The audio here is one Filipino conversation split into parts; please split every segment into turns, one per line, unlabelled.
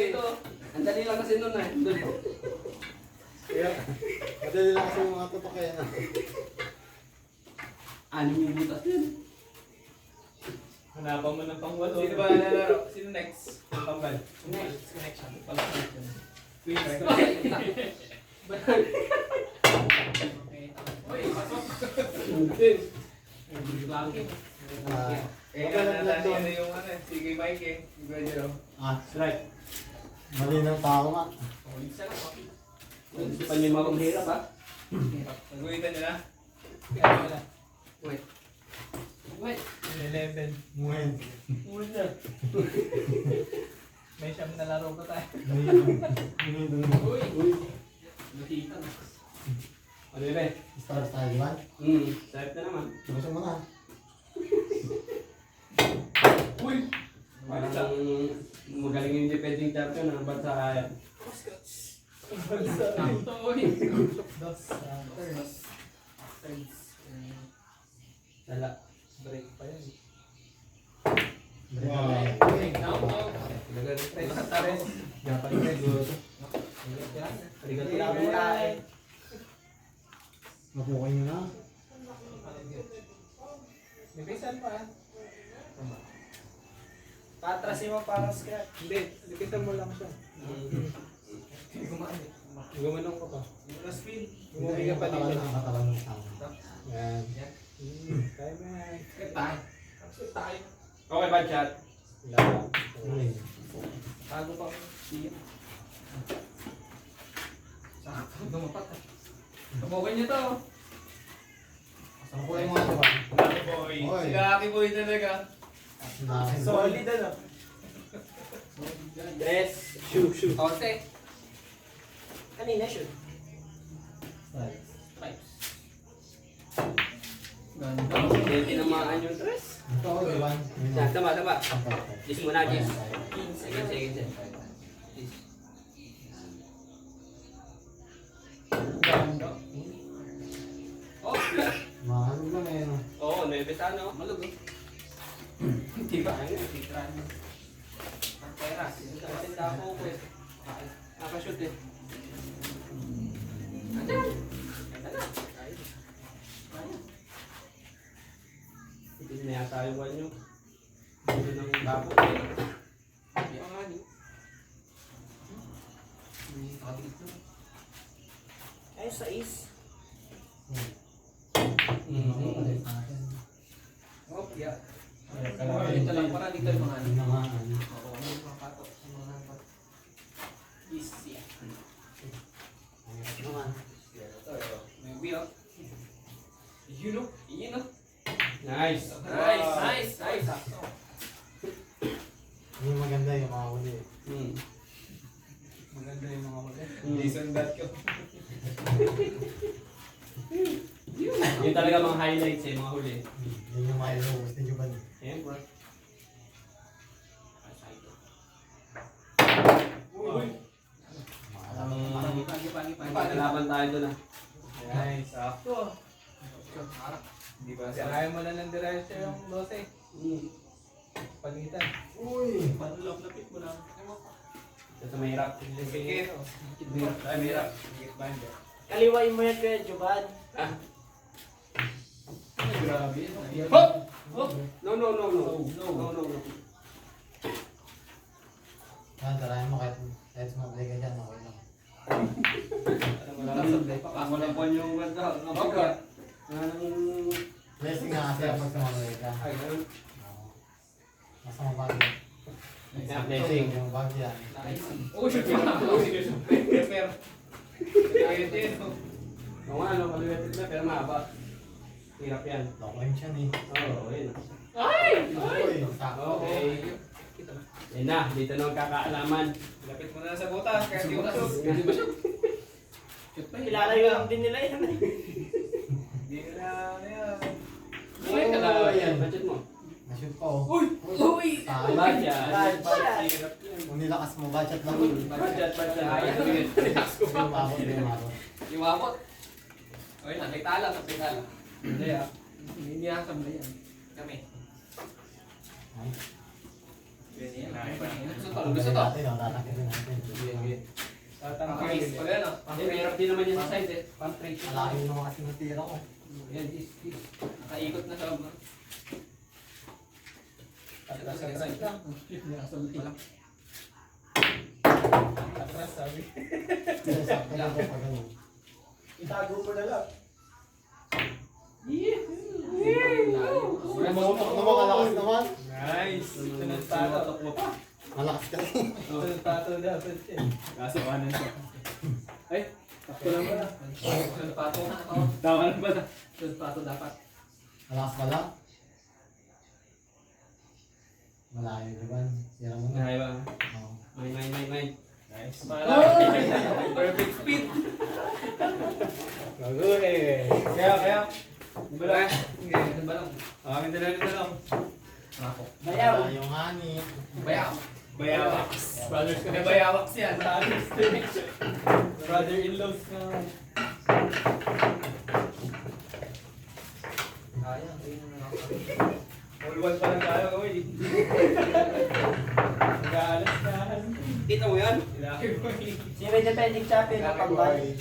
ito. Ang dali lang kasi nun eh.
Kaya, madali lang kasi yung mga tutok kaya na.
Anim yung butas yun.
Hanapan mo ng pangwalo.
Sino ba nalaro? Sino next?
Pambal.
Next.
Connection. Pala connection.
Queen.
Uy, pasok.
Kaya natalo yung ano, sige Mike eh. Sige
Strike. Mali ng tao nga.
Isa lang, papi.
Hindi pa niyo makamahirap ha?
Naguhitan nila?
Kaya wala.
Wait. Wait.
11.
Ngayon.
Una. May siyam na laro pa tayo.
Uy. Nakita na. Ano yun eh?
Start tayo, di ba?
Start na naman.
Gusto mo na.
Uy! Parang magaling yung defending champion ng bansa kaya.
Ito, uy. Dos.
Dala.
Break pa yan.
Break.
Now,
Lahat tayo.
Japan red.
Arigato lang tayo.
Mapukay nyo na.
may pisan pa.
Patrasin mo parang scrap.
Hindi, likitan mo lang siya.
Gumaan eh.
Gumanong ko pa.
Yung spin.
Umuwi ka pa dito.
Ang katawan ng tao. Yan.
Kaya mo yan.
Tayo. Okay, bad shot.
Bago pa. Sakto, dumapat eh.
Tubukin niyo to.
Mapukay mo nga, di ba?
Lucky boy.
Oy.
Si Lucky boy talaga.
Solid ano?
Yes. Shoot. Konti.
Kanina shoot.
Strike.
Ganda. Hindi tinamaan yung dress.
Ito, di ba?
Tama. Kiss mo na, kiss. Sige.
Ganda.
Oh!
Mahalog lang eh, no?
Oo, nebes ano. Malug eh. Di ba? Ano? Ang pera. Sinta ako ko eh. Nakashoot eh. Andyan! Ganda na. Hindi na yata yung one nyo. Dito ng tapo eh. Yung nga niyo. Nakabigit na.
Ay, sa is.
Oh, yeah.
Dito lang para dito yung mga ano.
Tinamaan.
Oo, ano yung mga patok? Yung mga patok. Easy.
Hirap naman.
May wheel. Yun o. Nice.
Yung maganda yung mga huli.
Maganda yung mga mag
Jason Datko.
Yung talaga mga highlights eh, mga huli.
Yun yung mga iluwas ni Juban.
Ayan bro. Laban tayo doon ah.
Nice. Sakto. Hindi ba?
Sirayan mo na ng diretso yung 12. Pagitan.
Uy!
Lapit mo lang. Ito mahirap.
Pikit.
Mahirap.
Kaliwain mo yan kaya, Juban.
Grabe. No.
Yan, tarayan mo kahit sumabay ka dyan, okay lang.
Walang buwan yung ganda. Nabaga.
Blessing nga kasi pag sumabay ka.
Ay, ganun.
Oo. Nasa mabagay.
Blessing.
Yung bag yan.
Oh, shoot pa. Prepare.
Oo nga, ano, maliwetid na, pero mahaba. Hirap yan.
Long range yan eh.
Oo, yun.
Uy! Sakto.
Okay. Yan na, dito na ang kakaalaman.
Lapit mo na sa butas. Kaya di mo na shoot.
Hindi ba siya?
Ilalayo lang din nila yan.
Hindi na ano yan.
Uy, kala yan. Budget mo.
Na-shoot pa oh.
Uy!
Tayo.
Budget.
Budget.
Kung nilakas mo, budget lang.
Budget.
Yung mabot.
Iwakot. Uy, nakita lang.
Hindi ah. Hindi niya kasama yan.
Kami.
Ay.
Gusto to, gusto to.
Natin, tatanggalin natin.
Pang-case pag ano. Pang-trade din naman yung sa side eh. Pang-trade.
Malaki naman kasi natira ko.
Yan, is. Nakaikot na sa loob.
Atras lang.
Wala.
Atras sabi.
Kasi sakto na ito pag ano.
Itago mo na lang.
Sumutok naman, malakas naman.
Nice. Sunod pato.
mo pa.
Malakas kasi.
Sunod pato dapat yan.
Kaso kanan siya. Ay, sakto lang pala.
Sunod pato na ako.
Tama lang pala.
Sunod pato dapat.
Malakas pala. Malayo, diba? Sira mo na.
Nahay ba?
Oo.
May.
Nice.
Perfect speed.
Gago eh. Kaya.
Wala. Ganun ba lang?
Amin na lang.
Ako.
Wala yung honey.
Bayaw.
Bayawaks.
Brothers
May bayawaks yan.
Brother-in-laws na.
Kaya. Ayun na lang.
All one pa lang tayo gawin.
Nag-aalas na.
Kita mo yan?
Ilaki mo eh.
Si Independent Champion na pambay.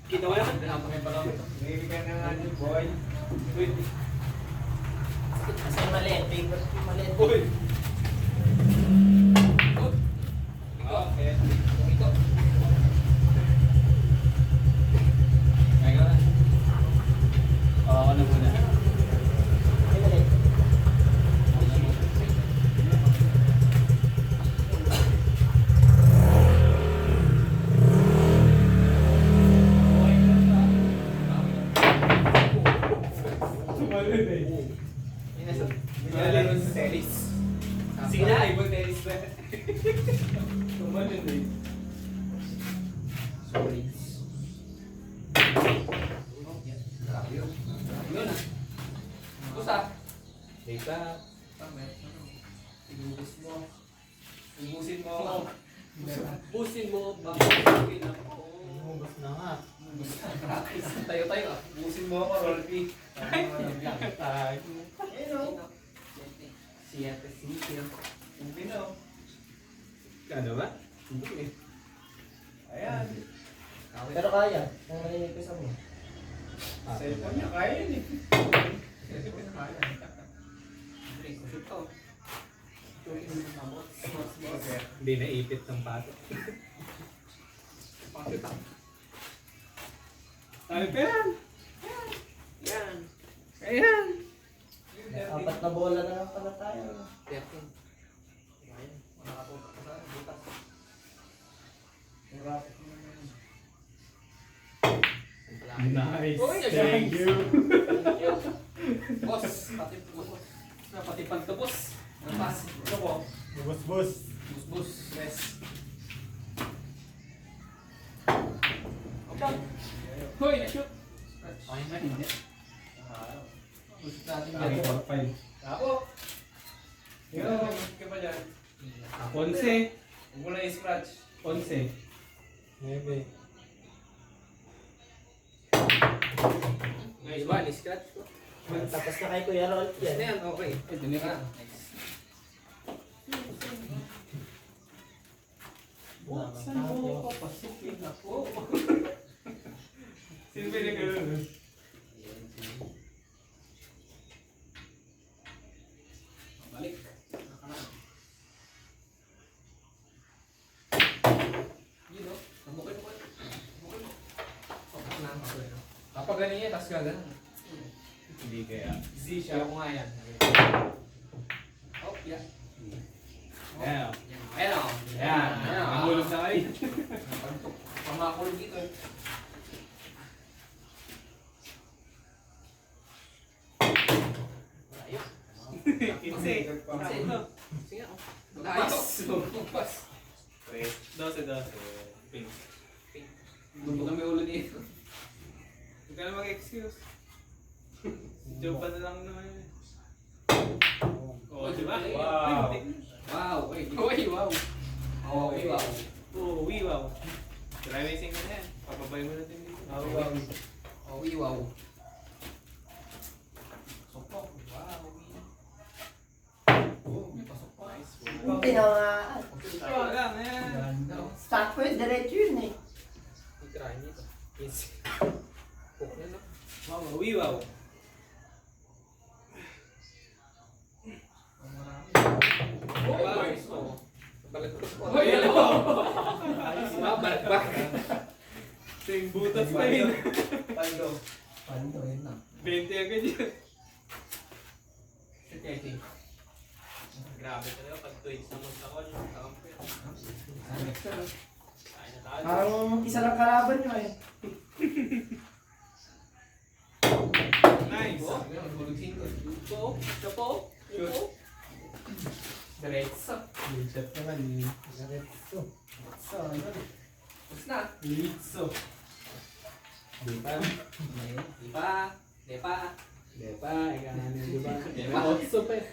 Kita mo yan? Pinapakay pa lang ito.
Maybe ka na nga din, boy. Wait.
Kasi maliit. Favorite yung maliit.
Uy! Okay.
Ito. Kaya na.
Oo, ano muna.
Ay, maliit.
Sumalun eh. Nilalaro sa tennis. Sige na, ibang tennis na. Sumalun eh.
Sorry. Yun. Yun ah. Kusa.
Data.
Ibubus mo.
Ubusin mo ako.
Busin mo. Bakit ako?
Hugas na nga.
Tayo ah.
Ubusin mo ako, Rolfi.
Tayo.
Ayun o.
Siete, siete.
Hindi na o.
Kano ba? Hindi eh.
Ayan.
Pero kaya. Kung marinig ko sa mo.
Cellphone niya, kaya yun eh. Hindi naipit ng pato. Sabi pa yan.
Yan.
Ayan.
Apat na bola na lang pala tayo.
13. Ayan. Nakatutok ka sa butas.
Nice.
Uy,
Thank you.
Boss, pati pagtubos. Ang pass. Ito po.
Bus.
Bus. Yes. Hoy, na-shoot.
Ay na, hindi.
Push natin
Ay,
dyan.
4-5. Ako. Ikaw, ka pa dyan. 11. Huwag mo na i-scratch. 11.
Maybe.
Nice ba? Ni-scratch ko.
Tapos na kay Kuya Rolf
Yes na
yan.
yan, okay. Eh, dumi ka. Nice.
Buksan mo,
papasukin ako.
Sino ba yung gano'n?
Balik. Yun o. Nabukin mo. Nabukin mo. Focus na ang pasoy. Kapag ganun yan, tapos gaganon.
Hindi kaya.
Z siya. Ako nga yan. Oh, yeah.
Ayan.
Ayan o.
Ayan. Namulog na kayo.
Pamakulog dito eh. Ayos.
Kinse.
Sige ako. Ayos. Lumpas.
12. Pink.
Lumpas na may ulo dito.
Huwag ka na mag-excuse. Joke pa na lang naman yun. Oh, di ba? Wow.
Wow. Uy, wow. Oh, wow.
Oh, wow. Try racing na yan. Papabay mo natin dito.
Oh, wow.
Oh, wow. Pasok po. Wow. Oh, may pasok pa.
Nice one.
Hindi na nga.
Tayo lang, ayan.
Start ko yun, diretso yun eh.
Titirahin dito. Yes. Cook na no?
Mama, wiwaw.
Wow! Balagtos ko.
Uy, ano?
Balagback.
Sing butas pa yun.
Pando.
Pando, yun na.
20 agad yun.
Si Tete.
Grabe talaga pag twins na magtakon. Ay na tayo.
Parang isa lang kalaban nyo eh.
Nice.
Bulog 5.
Ito. Ito po. Ito. Diretso.
Shot naman.
Diretso. So, ano?
Tapos na.
Litso. Di pa.
Di pa. Di pa.
Di pa. Ika nga nyo, di ba?
Di pa.
Otso pa eh.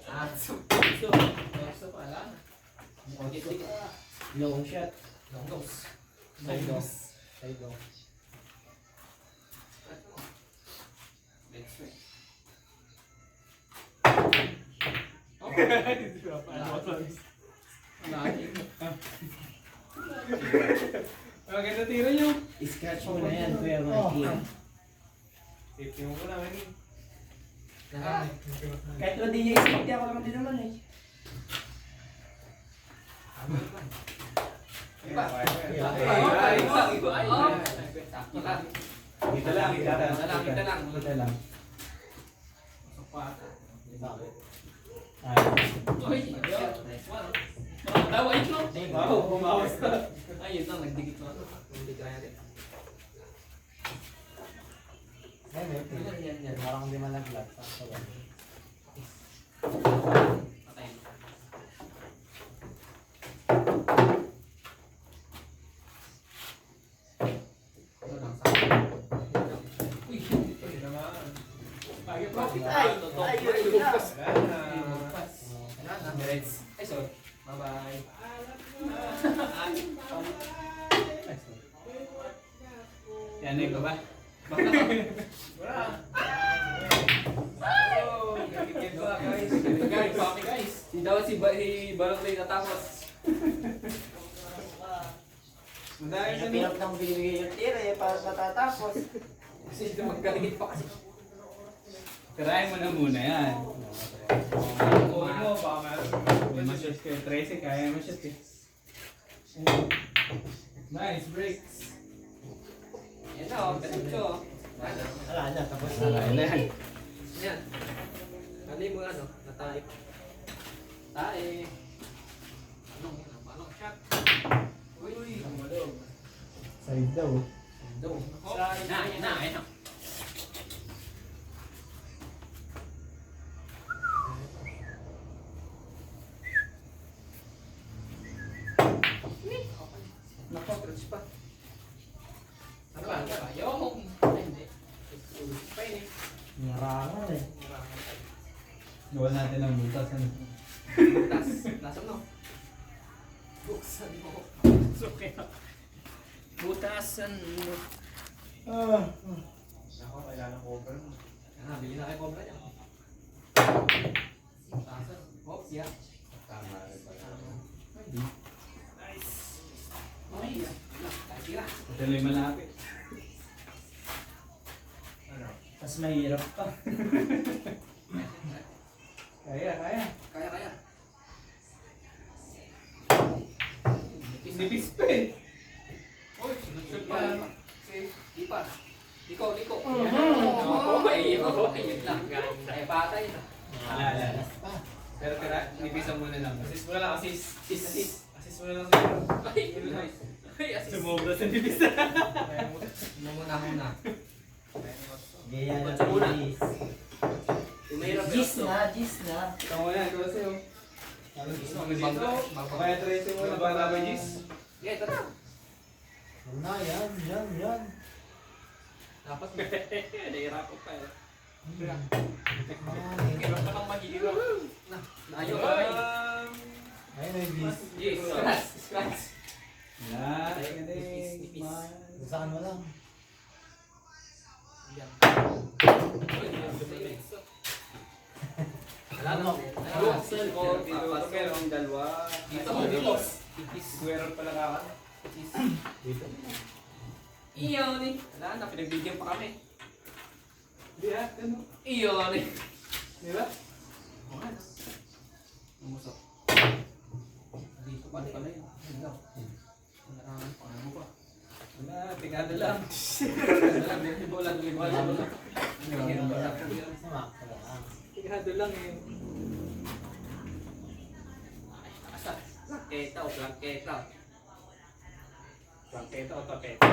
Atso.
Otso pa, ala na.
Long shot.
Long nose.
Side off. Side off.
Next way.
Maganda tira nyo.
Scratch mo na yan, Kuya Mikey.
Safety mo muna, Manny.
Kahit na di niya expect, ako naman din naman eh.
Iba.
Ay,
Sakto lang.
Dito lang, dito lang.
Dito lang.
Dito lang.
Sapata.
Bakit?
Uy, nice one. Tawa ito.
wow, bumawas na.
Ayun lang, nagdikit na. Hindi kaya natin.
Ay, may
Yan.
parang hindi malaglag. Sakto lang.
Patay. Ito lang, sakto. Uy,
Pwede naman. Bagay pa.
Ay, ayun na.
Lumagpas. Direts. Ay, sorry. Bye-bye.
Yan, Nick, ba?
Guys, si daw si Balong Ray natapos.
Madami sa
Pinap nang binibigay yung tira eh, para matatapos.
Kasi magkaligit pa kasi.
Tirahin mo na muna yan. Kuhin mo, baka may ma-shoot kayo. 13, kaya ma-shoot eh. Nice, breaks.
Yan na, ganito.
Wala na, tapos na.
Ayun na yan.
Yan. Ano mo ano? Natae. Tae. Anong shot? Uy.
Side daw.
Daw. Yan na. Nako, stretch pa. Ano ba? Yung. Hindi. Pa ini.
Narangan eh.
Gawa natin ang butas. Ano?
Tas, lasam no. Buksan mo. Okay. Butasan mo.
Ako, kailangan ng cover mo.
Bili na kayo cobra niya. Butasan. Hop, yeah.
Tama rin pala.
Nice. Ay, tira.
Ito lang yung malapit.
Mas mahirap pa.
Kaya.
Kaya.
Nipis pa eh.
Uy, sunod pa. Ipa. Liko. Ayun lang. Ay, patay na.
Wala. Pero nipisan mo na lang. Assist mo na lang, assist. Assist mo na lang sa'yo.
Ay, nice. Ay, assist.
Sumobra sa nipis.
Muna.
Gaya na
Sa una.
Gis.
Umahirap
Gis na.
Ito mo na, ito sa'yo.
Bangga.
Kaya tracing mo na para ba, Gis?
Yeah, ito na.
Una, yan.
Dapat nahihirap ko pa eh.
Yan.
Hirap ka pang mahirap. Ayaw ka eh.
Ayun may bis.
Yes, scratch.
Yan.
Nipis.
Saan mo lang?
Wala na. Sir,
Pero
papasok.
pero ang dalawa.
Dito, dito.
Square pala ka.
Dito.
Iyon eh. Wala na, pinagbigyan pa kami.
Di ah, ano?
Iyon eh.
Di ba?
Oo nga, no? Umusok. Dito pa rin pala yun. Ano daw? Narangan pa. Ano ba?
Wala, tingado lang.
Wala, wala.
Tingado lang eh.
Asa? Plangketa o plangketa.
Plangketa o tapeta?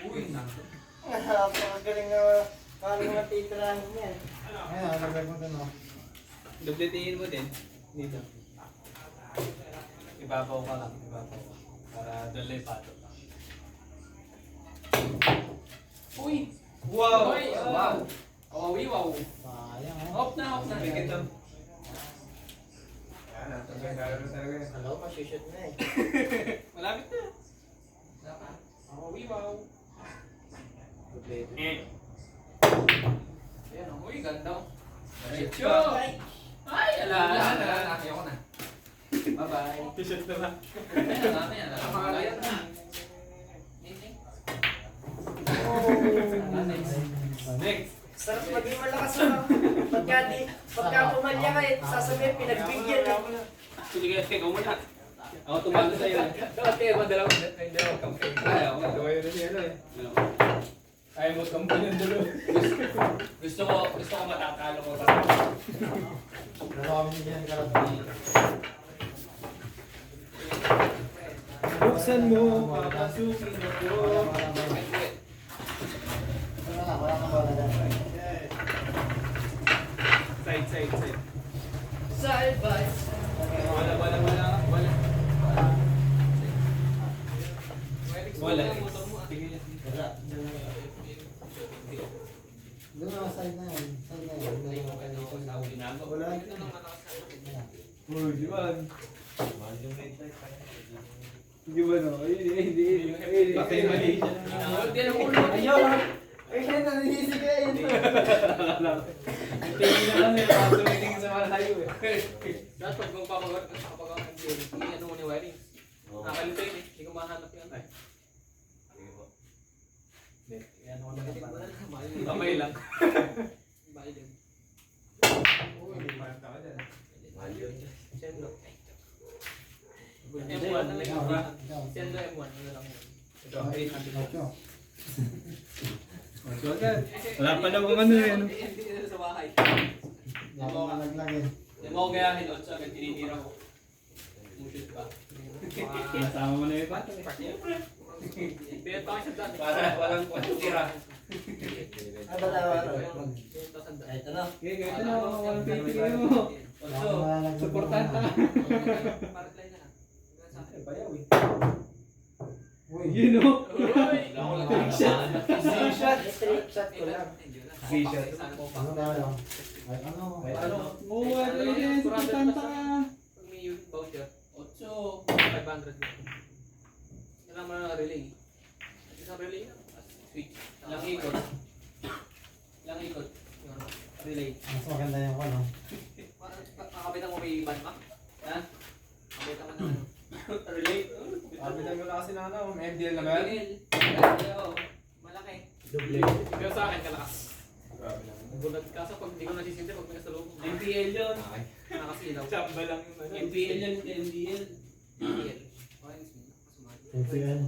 Uy, nako.
Napakagaling na paano matitirahin yan.
Ayun, nalagay mo dun oh.
Dubletingin mo din. Dito. Ibabaw ka lang. Ibabaw. Para doon lang yung pato.
Uy!
Wow!
Uy! Wow! Oh, wow!
Sayang oh.
Off na, off na.
Bigyan to. Yan, talaga talaga.
Hello, masushoot na eh.
Malapit na. Oh, wow!
Eh.
Ayan, uy, ganda.
Diretso.
Diretso! Ay, ala. Ayoko na. Bye-bye.
T-shirt na ba?
Ayan, ayan. Ayan,
Next.
Sarap maging malakas na. Pagka pumalya ka eh, sasabihin pinagbigyan eh.
Sige, ikaw muna. Ako tumalo sa'yo. Kaya madalaw. Ayaw.
Gawain na siya eh. Ayaw mo kampal yung dulo.
Gusto ko matatalo ko.
Wala kami nigyan ng karami.
Buksan mo, papasukin ako.
Wala kang bola dyan.
Side.
Side by
Wala. Wala. Tingin niya.
Wala. Doon na, side na yun. Side na yun. Wala.
Oh, di ba? Di ba no? Hindi. Patay mali.
Ayaw.
Ay, siya nanisig ka yun.
Tingin na kasi, paso meeting sa malayo eh.
Dapat pag magpapagawa ng game, ano mo ni wiring? Nakalito yun eh. Hindi ko mahanap yan.
Yan ako
Kamay lang. Bye din.
Uy, parang tao dyan.
Sendo. M1 na lang. Sendo M1. Ano lang yun.
Ito, 800.
Ocho.
Wala pa namang ano yan.
Hindi na sa bahay.
Wala kang nalaglag eh.
Hindi mo ako gayahin 8 agad tinitira ko. Mushoot pa.
Nasama mo na yung pato.
Biyat pa kasi dati.
Para walang tira.
Ano ba?
Ito
na.
Okay, ganito na. Walang titigil mo.
Wala kang nalaglag.
Supportan ka.
Parat line na lang.
Bayaw eh.
Uy.
Yun o.
Trick shot.
Trick shot ko lang.
Z-shot.
Ano na lang? Ay, ano?
Ano?
Oo, ano yun. Supportan ka.
Pag may unit voucher, 8, 500 na. Kailangan mo na relay. Isang relay na. Switch. Lang ikot. Lang ikot. Yung relay.
Mas maganda yung ano.
Kakapitan mo may ban ma? Ha? Kakapitan mo na. Relay.
Kapitan mo na kasi na ano. May MDL na ba?
Malaki.
Double.
Ikaw sa akin kalakas. Nagulat ka sa pag hindi ko nasisindi pag may nasa loob. MPL yun. Nakasilaw.
Chamba lang yung ano.
MPL yun, hindi MDL. MPL.
MCN.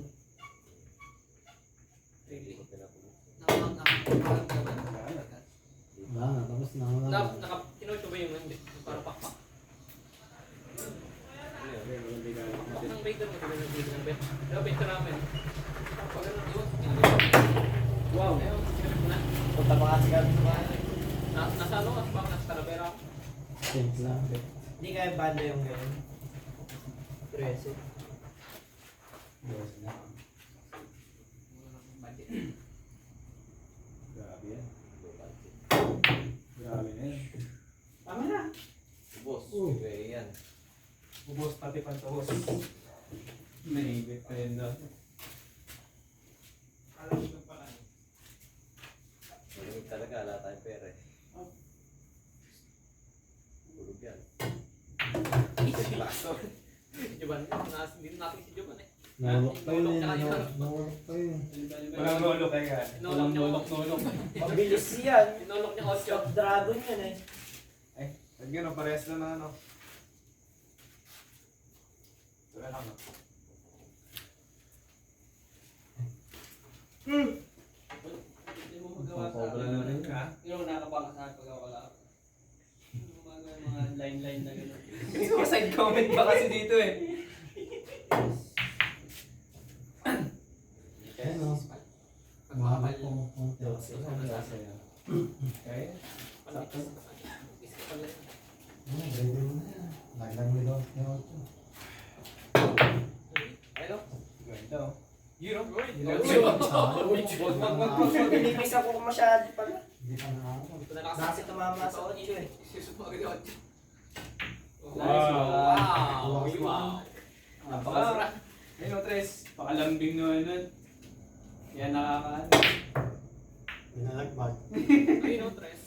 Wala na, tapos na. Wala na.
Kinuha ba yung hindi? Parang pakpak. Pak ng breaker mo, diba yung breaker ng bed? Diba bed ka namin? Pag ganun, yun.
Wow.
Ayun, sinabit mo na.
Punta pa kasi kami sa bahay.
Nasa ano ka? Baka nasa Talavera ako.
Simple lang.
Hindi kaya banda yung gano'n. 13.
Budget.
Grabe yan. Grabe na yan. Tama na.
Ubos. Yan.
Ubos pati pantohos. Naibit pa yun daw.
Malamig talaga, wala tayong pera eh. Bulog yan.
Jovan. Hindi natin si Jovan eh.
Nulok pa yun eh.
Nulok tsaka yun.
Nulok pa yun.
Walang lolo kaya.
Nulok niya.
Nulok.
Mabilis yan.
Inulok niya 8.
Stop dragon yan eh.
Pag gano'n, parehas lang na ano. Wala lang no?
Hindi mo magawa sa
Wala na rin ka.
Yung nakabaka sa akin pag wala. Mga line-line na gano'n. Side comment ba kasi dito eh.
Ayun o.
Pagkakal.
Mahal po. Punti.
Okay?
Ready mo na yan. Laglag mo daw.
Hello?
Ganda oh.
Yun o.
Pinipis ako masyado pala.
Hindi ka na ako.
Ito na
Kasi tumama sa 8 eh.
Susuma agad yung 8.
Wow.
Wow.
Napaka... Ayun o, Tres. Pakalambing naman nun. Yan nakakaano.
Pinalagbag.
Ayun o, Tres.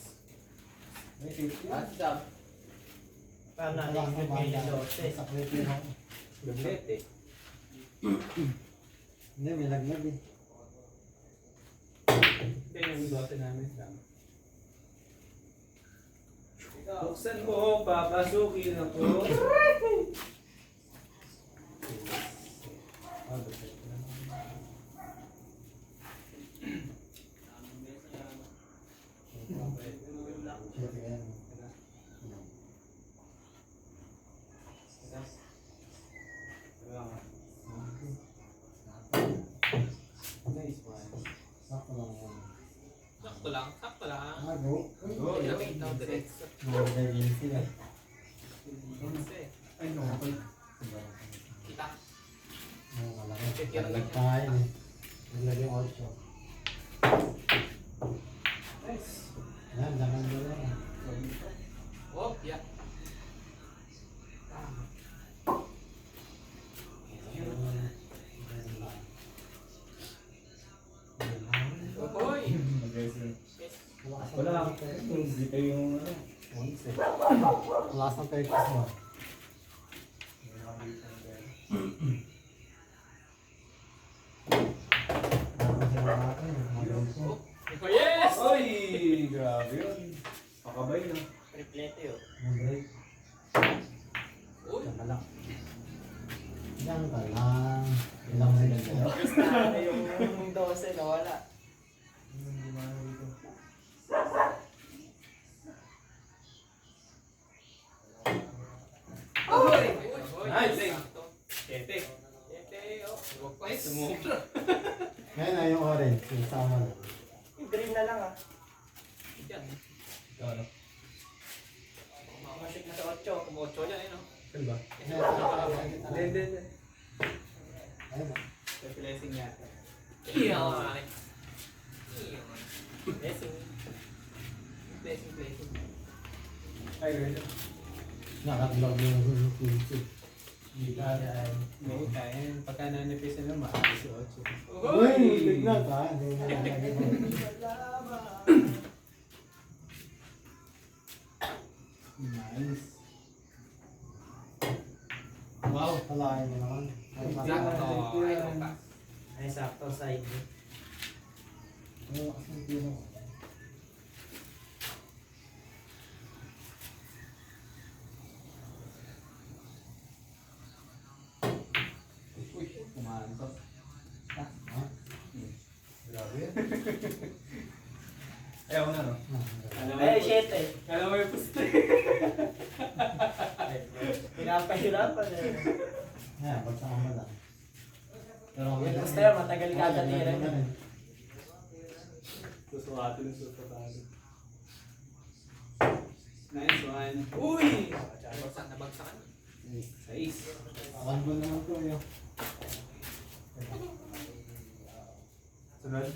May safety.
Job.
Paano
Wala
natin
kang
yung
banda.
Dose?
Saklit yun ako.
Gablet eh.
Hindi, may laglag eh.
Ito yung dote namin. Buksan mo, papasukin ako.
Shit, yan.
Nice one.
Sakto lang yan.
Sakto lang. Sakto lang.
Ah, go.
Oh,
Lamig daw diretso.
Nagagin sila.
Kasi,
Ay, no.
kita.
Oo, malaki. Laglag pa nga yun eh. Laglag yung 8.
Nice.
Yan, daman mo lang.
Oh, yeah. Oy!
Wala. Hindi kayo yung ano.
Last ng purchase mo.
Oh, yes!
Oy! Grabe yun. Pakabay no.
Triplete yun.
Mag-break.
Uy!
Diyan ka lang. Diyan ka lang. Ilang minutes na.
Basta yung 12 nawala.
Oy!
Nice.
Sakto.
Kete.
Ete, oh. Huwag pa sumubra.
Ngayon na yung orange. Yung sama na.
Yung green na lang ah.
Diyan.
Ikaw ano?
Masik na sa 8.
Kumotso niya, eh, no?
Saan ba?
Hindi. Ayun.
Blessing yata.
Iyon. Blessing. Blessing.
Ay, gano'n.
Nakatlog yung pinto.
Hindi kaya. Hindi kaya. Pagka nanipis na naman, maaari si Otso.
Uy! Tignan ka. Hindi na nalagay mo.
Nice.
Wow, talahin mo naman. Ay,
Sakto. Ay,
makakaya.
bukas.
Ay, sakto side.
Ay, kasi tino.
Uy, kumain to.
Ha?
Grabe yan. Ayaw na no?
Ay, 7.
Kala mo yung puste.
Pinapahirapan eh.
Ayan, bagsakan mo lang. Pero
Yung gusto yan, matagal ka tatirin.
Susukatin yung susukatin. Nice one.
Uy! Bagsak na bagsakan.
Sais.
Akan mo naman to yun.
Sunod.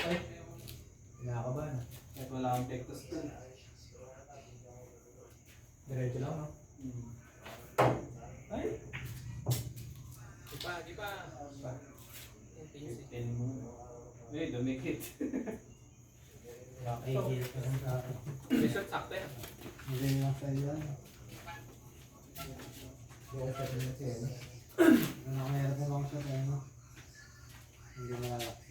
Ay. Pinakabahan. Kahit wala akong pektos dun. Diretso lang, no? Ay!
Di pa.
Pin mo. Ay, dumikit.
Nakikil ka rin sa akin.
Resort sakto yan.
Hindi lang sa iyo. Kaya sa tingin siya, no? Ano, mayroon na lang siya, no? Hindi malalaki.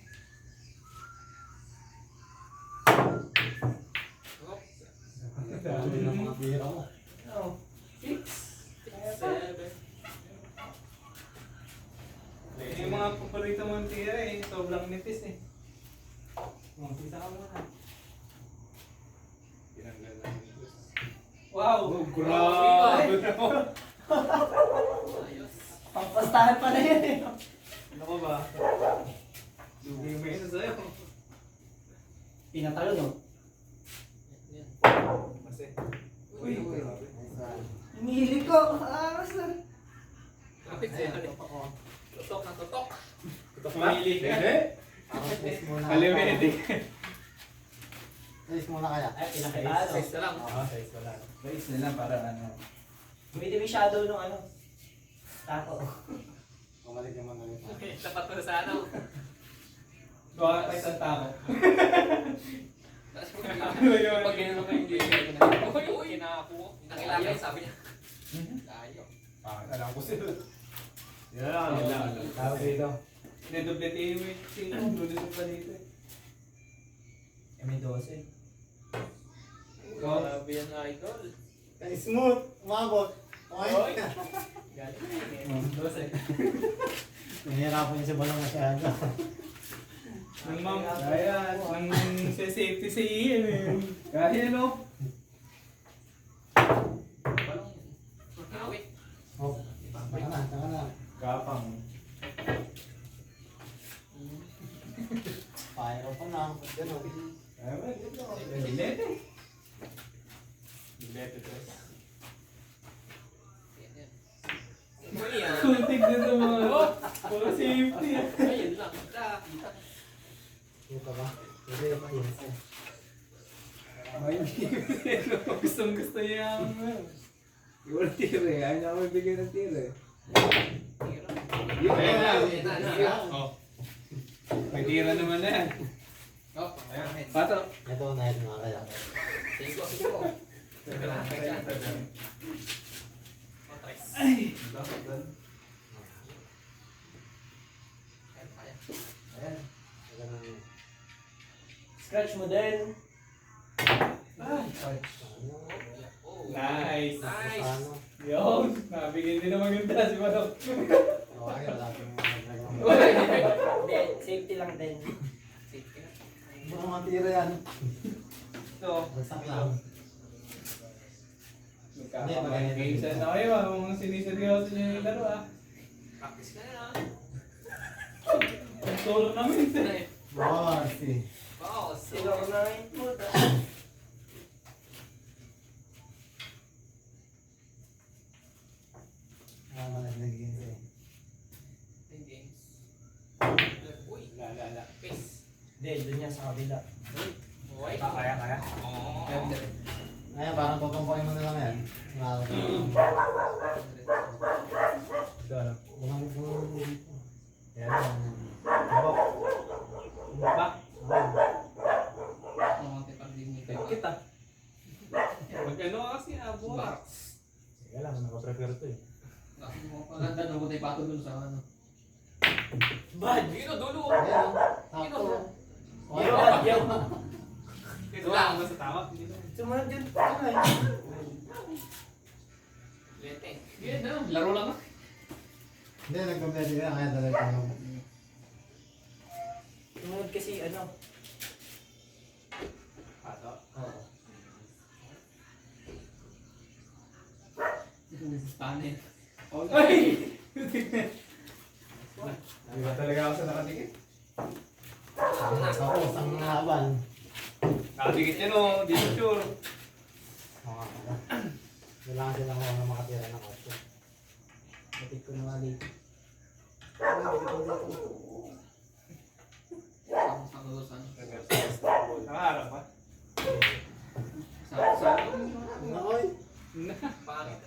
Oh,
Dami ng mga bira mo.
Oh, 6.
7.
Yung mga paborito mong tira eh, sobrang nipis eh.
Oh, sisa ka muna.
Tinanggal lang yung gusto.
Wow!
Grabe naman!
Ayos.
Pampastahan pa na yan eh.
Ano ka ba? Lugi mo yun sa'yo.
Pinatalo no?
Yan.
Kasi.
Uy, uy.
Nice one.
Hinihili ko. Aras na.
Kapit siya. Tutok na tutok.
Pumili ka.
Ako, taste muna.
Kaliwede.
Taste muna kaya.
Ay, pinakitaan.
Size na lang.
Oo, taste ko lang.
Base na lang para ano.
Hindi may shadow nung ano. Tako.
Bumalik yung mga nito.
Tapat mo na sa ano.
Baka tayo isang tao.
Tapos pag ganyan naman yung game. Uy, uy. Kinakakuha. Nakilala sabi niya. Layo.
Alam ko sila.
Yan.
Tawag dito.
Nidoblete mo yung singkong. Lulusog pa dito eh.
May 12.
Grabe yan, idol.
Kaya smooth. Umabot. Okay.
Galing.
12.
Nahihirapan niya sa balang masyado.
Nang ma'am, kaya, nang safety sa iyan eh. Kaya no?
Wait.
Oh, taka na.
Gapang.
Pairo pa na. Ganun.
Ay, ba, dito.
Dilete. Dilete tres.
Muli yan.
Kuntig na sa mga puro safety.
Ayun lang. Kita.
Dito ba? Hindi na pa yun.
Ay,
Gustong gusto niya ang
wala tira eh. Ayaw niya ako bigyan ng tira eh.
Ayun na.
Ayun na.
Oh. May tira naman na yan.
Oh, ayan.
Pato.
Ito na yun mga kaya.
Sige ko, sige ko. Teka lang, teka lang. Oh, tres.
Dapat doon.
Ayan, kaya.
Ayan.
Ganun yun.
Scratch mo din.
Oh.
Nice.
Nice.
Ano?
Yun. Nabigyan din naman yung si Manok.
Okay, wala akong maglagay.
Hindi, safety lang din.
Safe ka na.
Mga matira yan.
Ito.
Bagsak lang.
Magkakapain games na kayo ah. Kung siniseryoso niyo yung laro ah.
Practice ka na.
Ang solo namin ito.
Oh, see.
Wow,
Sino ko na rin mo.
Nagiging sa'yo.
games. Uy,
Lala.
face.
Hindi, doon yan sa kabila.
Uy.
Kaya.
Oo.
Ayan, parang tutumpakin mo na lang yan.
Ito ano.
Bumalik mo dito.
Ayan.
Tabok.
Ba?
Kita.
Mag ano kasi buwan.
Sige lang, nakaprepare to eh.
Maganda na ko tayo pato dun sa ano.
Bad!
Yun o, dulo.
Ayan, sakto.
Yo, bad, yo.
Ito lang.
Ano sa tawag? Hindi na.
Sumunod yun.
Lete. Yun na, laro lang.
Hindi, nagpapwede ka. Kaya talaga mo.
Sumunod kasi ano.
Pato.
Oo.
Panin.
Ay!
Di ba talaga ako sa nakatikit?
Ako, isang laban.
Nakadikit yan o. Di ko sure.
Oo nga pala. Kailangan silang ako na makatira ng kotse.
Batik ko na nga dito.
Sa lulusan.
Nakaharap pa.
Sa
Nakoy!
pangit.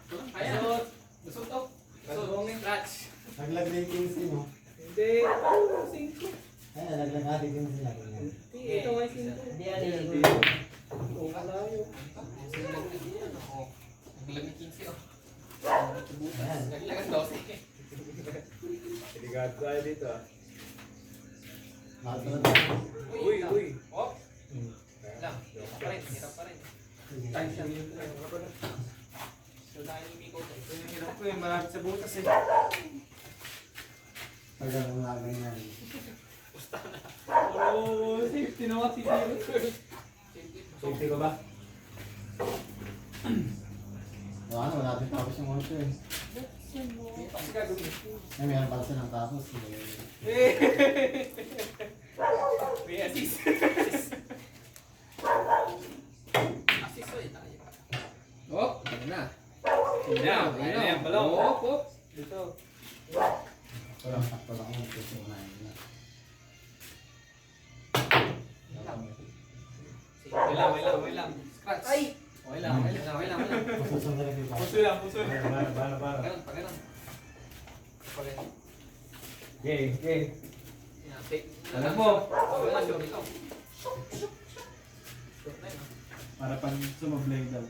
Ayan. Nasutok. So, scratch.
Naglag na yung 15, no?
Hindi. Singko.
Ayan, naglag natin yung 15 natin yan.
Ito nga yung singko.
Hindi yan eh.
Kung malayo.
Naglag ni 15 oh.
Ayan.
Naglagan 12.
Delikado tayo dito ah.
Lahat na lang.
Uy, uy.
Oh! Lang, hirap pa rin, hirap pa rin.
Time siya.
So dahil yung Miko,
Hirap ko eh, malapit sa butas eh.
Pag ang lagay na rin.
Oh, safety naman si Zero.
Safety ko ba?
Wala na, wala din tapos yung 8 eh.
kasi gagawin.
Ay, meron pala silang tapos.
May assist. Assist ulit tayo. Oh, ano na?
Yan, yan yan pala.
Oh, oh.
Ito.
Walang sakto lang ako. Kasi unahin na.
Wait lang.
Scratch.
Ay!
Okay lang.
Masusunod na rin yung
Puso lang, puso. Para.
Pagano'n. Pagano'n.
Okay.
Yan, take.
Alam mo.
Wala, sure ikaw. Sure na yun,
Para pag sumablay daw.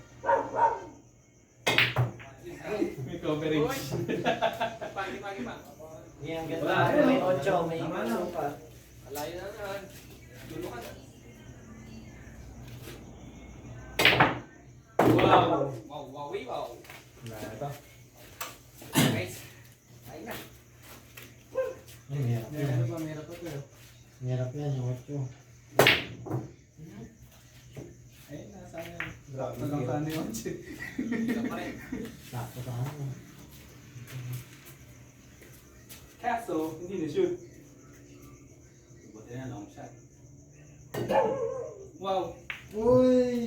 May coverage.
Pagi pa.
Yan,
Wala,
ganda. May
ayun.
8, may
Tama na.
1 pa.
Alayo na naman. Dulo ka na.
Wow.
Wow.
Wala na ito.
Guys. Ayun na.
Ay, mahirap yan.
Meron pa pero.
Mahirap yan yung 8.
Ayun, nasa yan. Drop na lang tayo yung chip.
Ikaw pa rin.
Sakto sa ano.
Kaso, hindi na-shoot. Buti na, long shot. Wow.
Uy!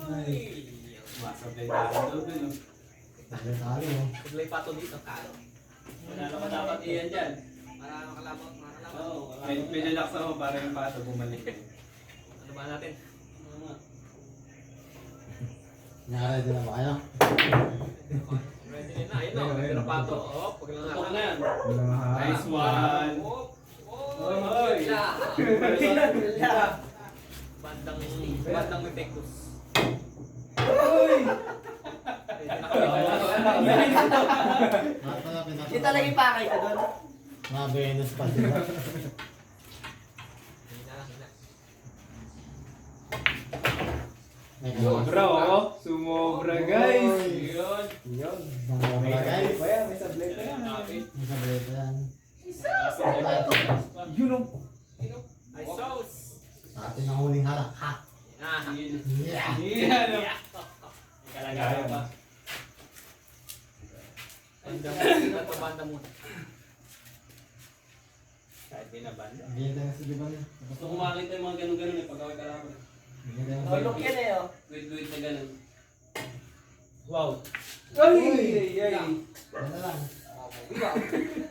Ay.
Masablay tayo daw dun.
Talo mo.
Paglay pa to dito. Kalo.
Wala naman dapat iyan dyan.
Para makalabot.
Oo. Medyo laksa mo para yung pato bumalik.
Ano ba natin?
Nakaready na ba kayo?
Ready na. Ayun o. Pero pa to. Oh, pag lang
Tok na yan.
Nice
Nice one.
Oh.
Wala.
Bandang may pektos.
Lahat pala pinatapos.
Hindi talaga ipakay ka doon.
Mga Venus pa sila. May
Sumobra oh. Sumobra guys.
Uy.
Yun.
Sumobra guys.
May sablay pa yan.
May sablay pa yan.
Yun oh.
Ay, sauce!
Sa atin ang huling halak. Ha!
Ah,
Yeah!
Yan oh. Kalagaya pa.
banda muna.
Kahit binabanda.
Bigyan tayo sa diba niya.
Gusto ko makita yung mga ganun-ganun eh, pag-away kalaban.
Bigyan tayo
Oh, look yan eh, oh.
Wait na ganun.
Wow. Ay! Ay!
Yan na lang.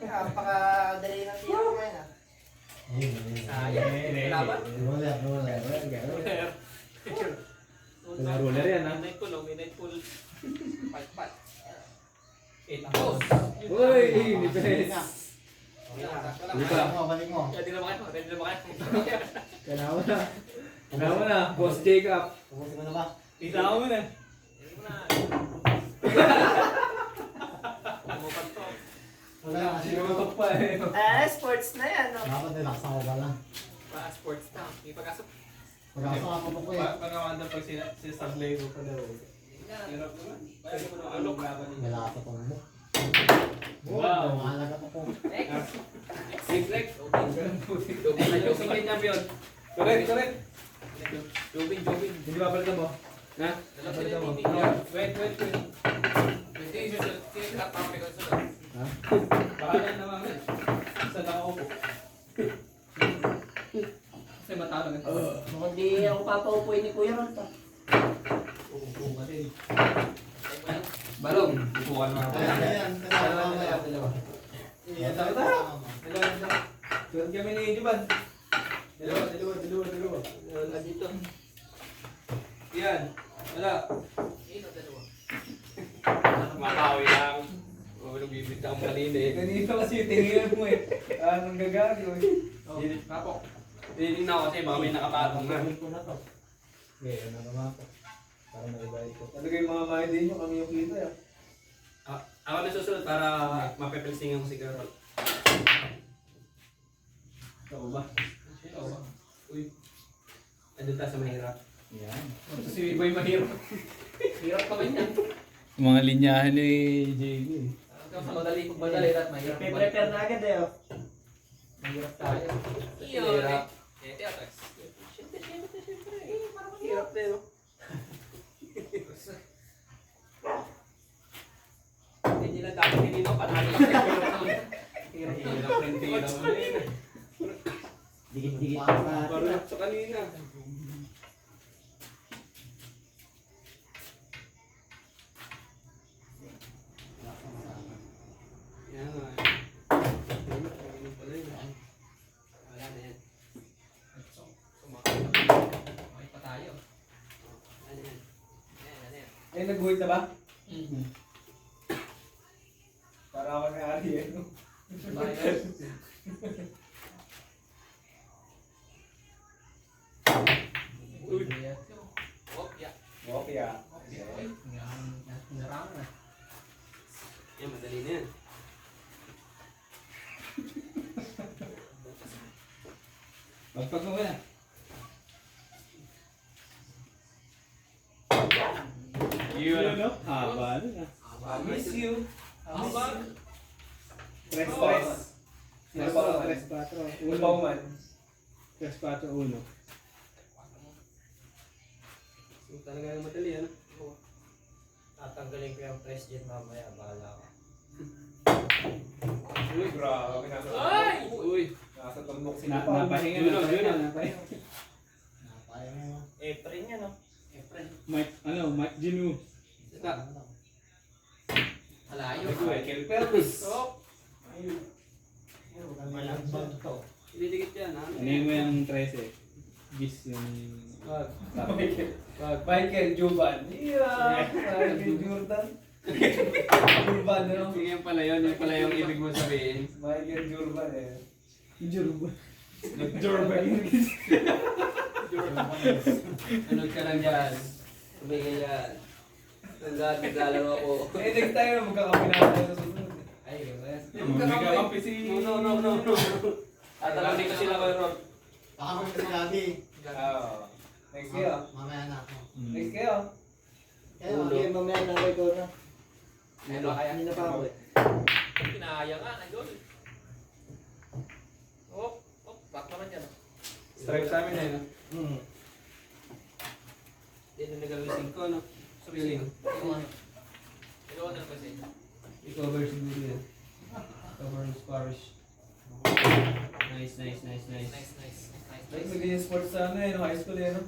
Napakadali ng tiro ko ngayon, ah.
Ayun, ayun.
Sayang. Laban.
Roller, roller.
Ruler yan ah.
Midnight pool, oh. Midnight pool. Pat.
Uy! Nipes!
Balik mo, balik mo.
Ready na ba kayo? Ready na ba kayo?
Kanawa na. Kanawa na. Boss Jacob.
Tapusin mo na ba?
Isama mo na.
Ready mo na. Umupan to.
Wala na kasi.
Sinutok pa eh.
Sports na yan, oh.
Dapat relax ako pala.
Para sports na. May pag-asok.
Pag-asok ako po eh.
Pagkakanda pag sinasablay ko pa daw.
Hirap naman. Kaya mo naman anong laban niya.
Wala ka pang book.
Wow.
Mahalaga pa po.
Next.
Six-leg.
Jobin kayo champion.
Correct.
Jobin.
Hindi ba balikan mo?
Ha?
Dalawa sila
Balikan mo.
TV.
Wait.
Sino tatapos ko sa loob?
Bakalan naman. Saan nakaupo?
Kasi matalo na.
Mukhang di ako papaupuin ni Kuya Ron, pa.
Uupo ka din.
Balong. Upukan mo.
Ayan,
Dalawa.
Ayan,
Dalawa. Tuwan kami ni Juban. Dalawa.
Wala dito.
Yan. Wala.
Sino dalawa?
Makawi lang. Huwag bibitaw mo kanina eh.
Ganito kasi yung tinginan mo eh. Anong gagawin eh.
Kapok. Tinig na ako kasi baka may nakapatong na.
ko na to.
Ngayon na naman ako. Para maibalik ko. Talaga yung mga mahal din nyo, kami yung kita eh.
Ako na susunod para mapepelsingan ko si Carol. Ikaw ba?
Ikaw ba?
Uy. Andun tayo sa mahirap.
Yan.
Ito si Boy mahirap. Hirap pa rin yan.
Mga linyahan ni JB.
Ikaw sa madali, pag madali at mahirap.
Prepare na agad eh. Oh.
Mahirap tayo.
Mahirap.
Ete atas. Siyempre. Parang
Hirap din, no?
Hindi nila dapat hindi mo panalo.
Hirap rin din naman eh.
Dikit-dikit
Parang sa kanina. Yan nga. Ganun pala yun. Wala na yan.
Okay pa tayo.
Ano yan?
Ano yan?
Eh, nag-wait na ba?
Mm-hmm.
Para ako may ari eh. No?
Uy. Oh, yeah.
Okay ah.
Okay. Narangan na.
Yan, madali na yan.
Magpag mo na.
Yun,
no? Haba na.
I miss you.
Haba.
Stress,
Oh.
stress.
Tres,
Sino pa
tres, cuatro,
Sino
uno.
pa man?
3, 4, 1.
So, talaga yung madali, ano?
Tatanggalin ko yung press dyan mamaya. Bahala ka.
Uy, grabe.
Ay! Uy!
Nasa tumbok si
Napahinga
Yun,
na.
yun, yun.
Napahinga.
Napaya mo. Apron yan oh. Apron.
Mike, Mike Ginu.
Halayo.
Michael Phelps.
Oh!
Malambang to.
Ididikit yan, ha?
Ano mo yung 13? Gis yung...
Michael Juban. Yeah. Michael Jordan. Jordan, no?
Sige, yun pala yun. Yun pala yung ibig mo sabihin.
Michael Jordan eh.
Jordan.
Jordan.
Sunod ka lang dyan. Tumingin yan. Naglalaro ako.
Eh, next time na magkakapinasa tayo sa susunod.
Ay, yes.
Magkakampi si...
No. Tatalangin ko sila kayo, Rod.
Baka mo sa gabi.
Oo. Next kayo.
Mamaya na ako.
Next kayo.
Kaya okay, mamaya na ako ikaw na.
Ano kaya?
Hindi na pa ako eh.
Pinaya nga, idol. Oh, back naman yan.
Strike sa amin, eh, no?
Hmm.
Yan ang nagalising ko, no? Sabihin.
Ikaw na kasi.
I-cover siguro yan. Cover ng Sparish. Nice.
Nice.
Naging sports sa ano eh, no? High school eh, no?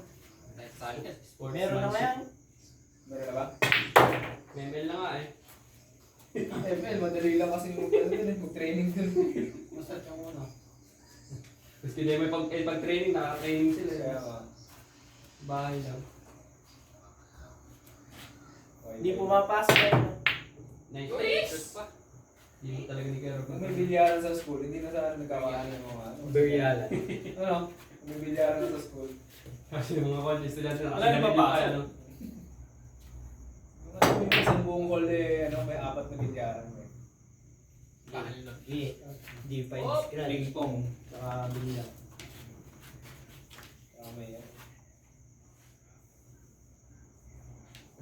Nice tayo.
Meron na yan.
Meron na ba?
Memel na nga, eh.
ML, madali lang kasi mag-training dun.
Masat yung uno.
Tapos hindi may pag-training, naka-training sila.
Kaya nga.
Bahay lang.
Hindi pumapasok eh.
Nice.
Uy! Pa.
Hindi mo talaga ni Kero.
Kung may bilyaran sa school, hindi na sana nagkakaano ng mga ano.
Beryalan.
Ano? Kung may bilyaran sa school.
Kasi yung mga college estudyante na
Alam mo ba,
ano?
Yung isang buong hall eh, ano, may 4 na bilyaran eh.
Bahal na.
Hindi pa
Oh,
scratch.
Ping pong.
Saka bilyar.
Tama yan.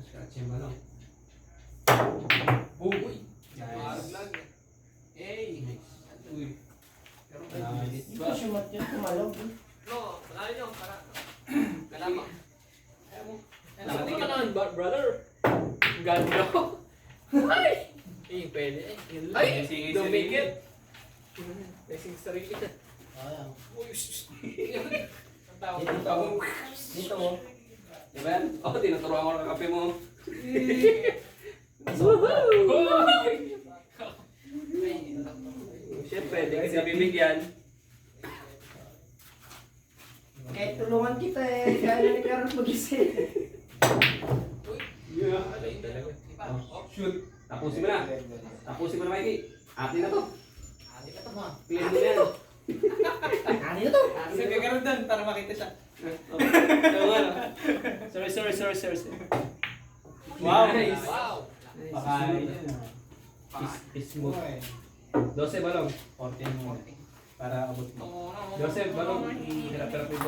Scratch yung ano.
Uy!
Nice.
Maraglag. Hey!
Uy.
Pero
Nice.
Hindi ko sumat yun. Kumalaw.
no, panalo nyo. Para. Kalama. Ayaw mo. Nakating ka naman, brother. Ganda ko. Ay! Eh, pwede eh. Ay!
Singit
Dumikit. Racing sarili ka.
Ayan.
Uy! Ang tawag.
Dito ako. Dito mo.
Diba yan? Oo, tinuturuan ko ng kape mo. Siyempre, di kasi bibigyan.
Kahit tulungan kita eh. Kaya na ni Carol mag-isip.
Yeah.
Ano yun talaga? Iba. Oh,
Shoot.
Tapusin mo na. Tapusin mo na, Mikey. Atin na to.
adi ka to ma.
Clean mo na yan.
Ano na to?
Sige ka rin doon para makita siya.
Oo nga, no? Sorry.
Wow.
Nice.
Wow!
Makain yan.
Smooth. 12 balong.
14 mo. Para abot mo.
12 balong. Hirap-hirap yung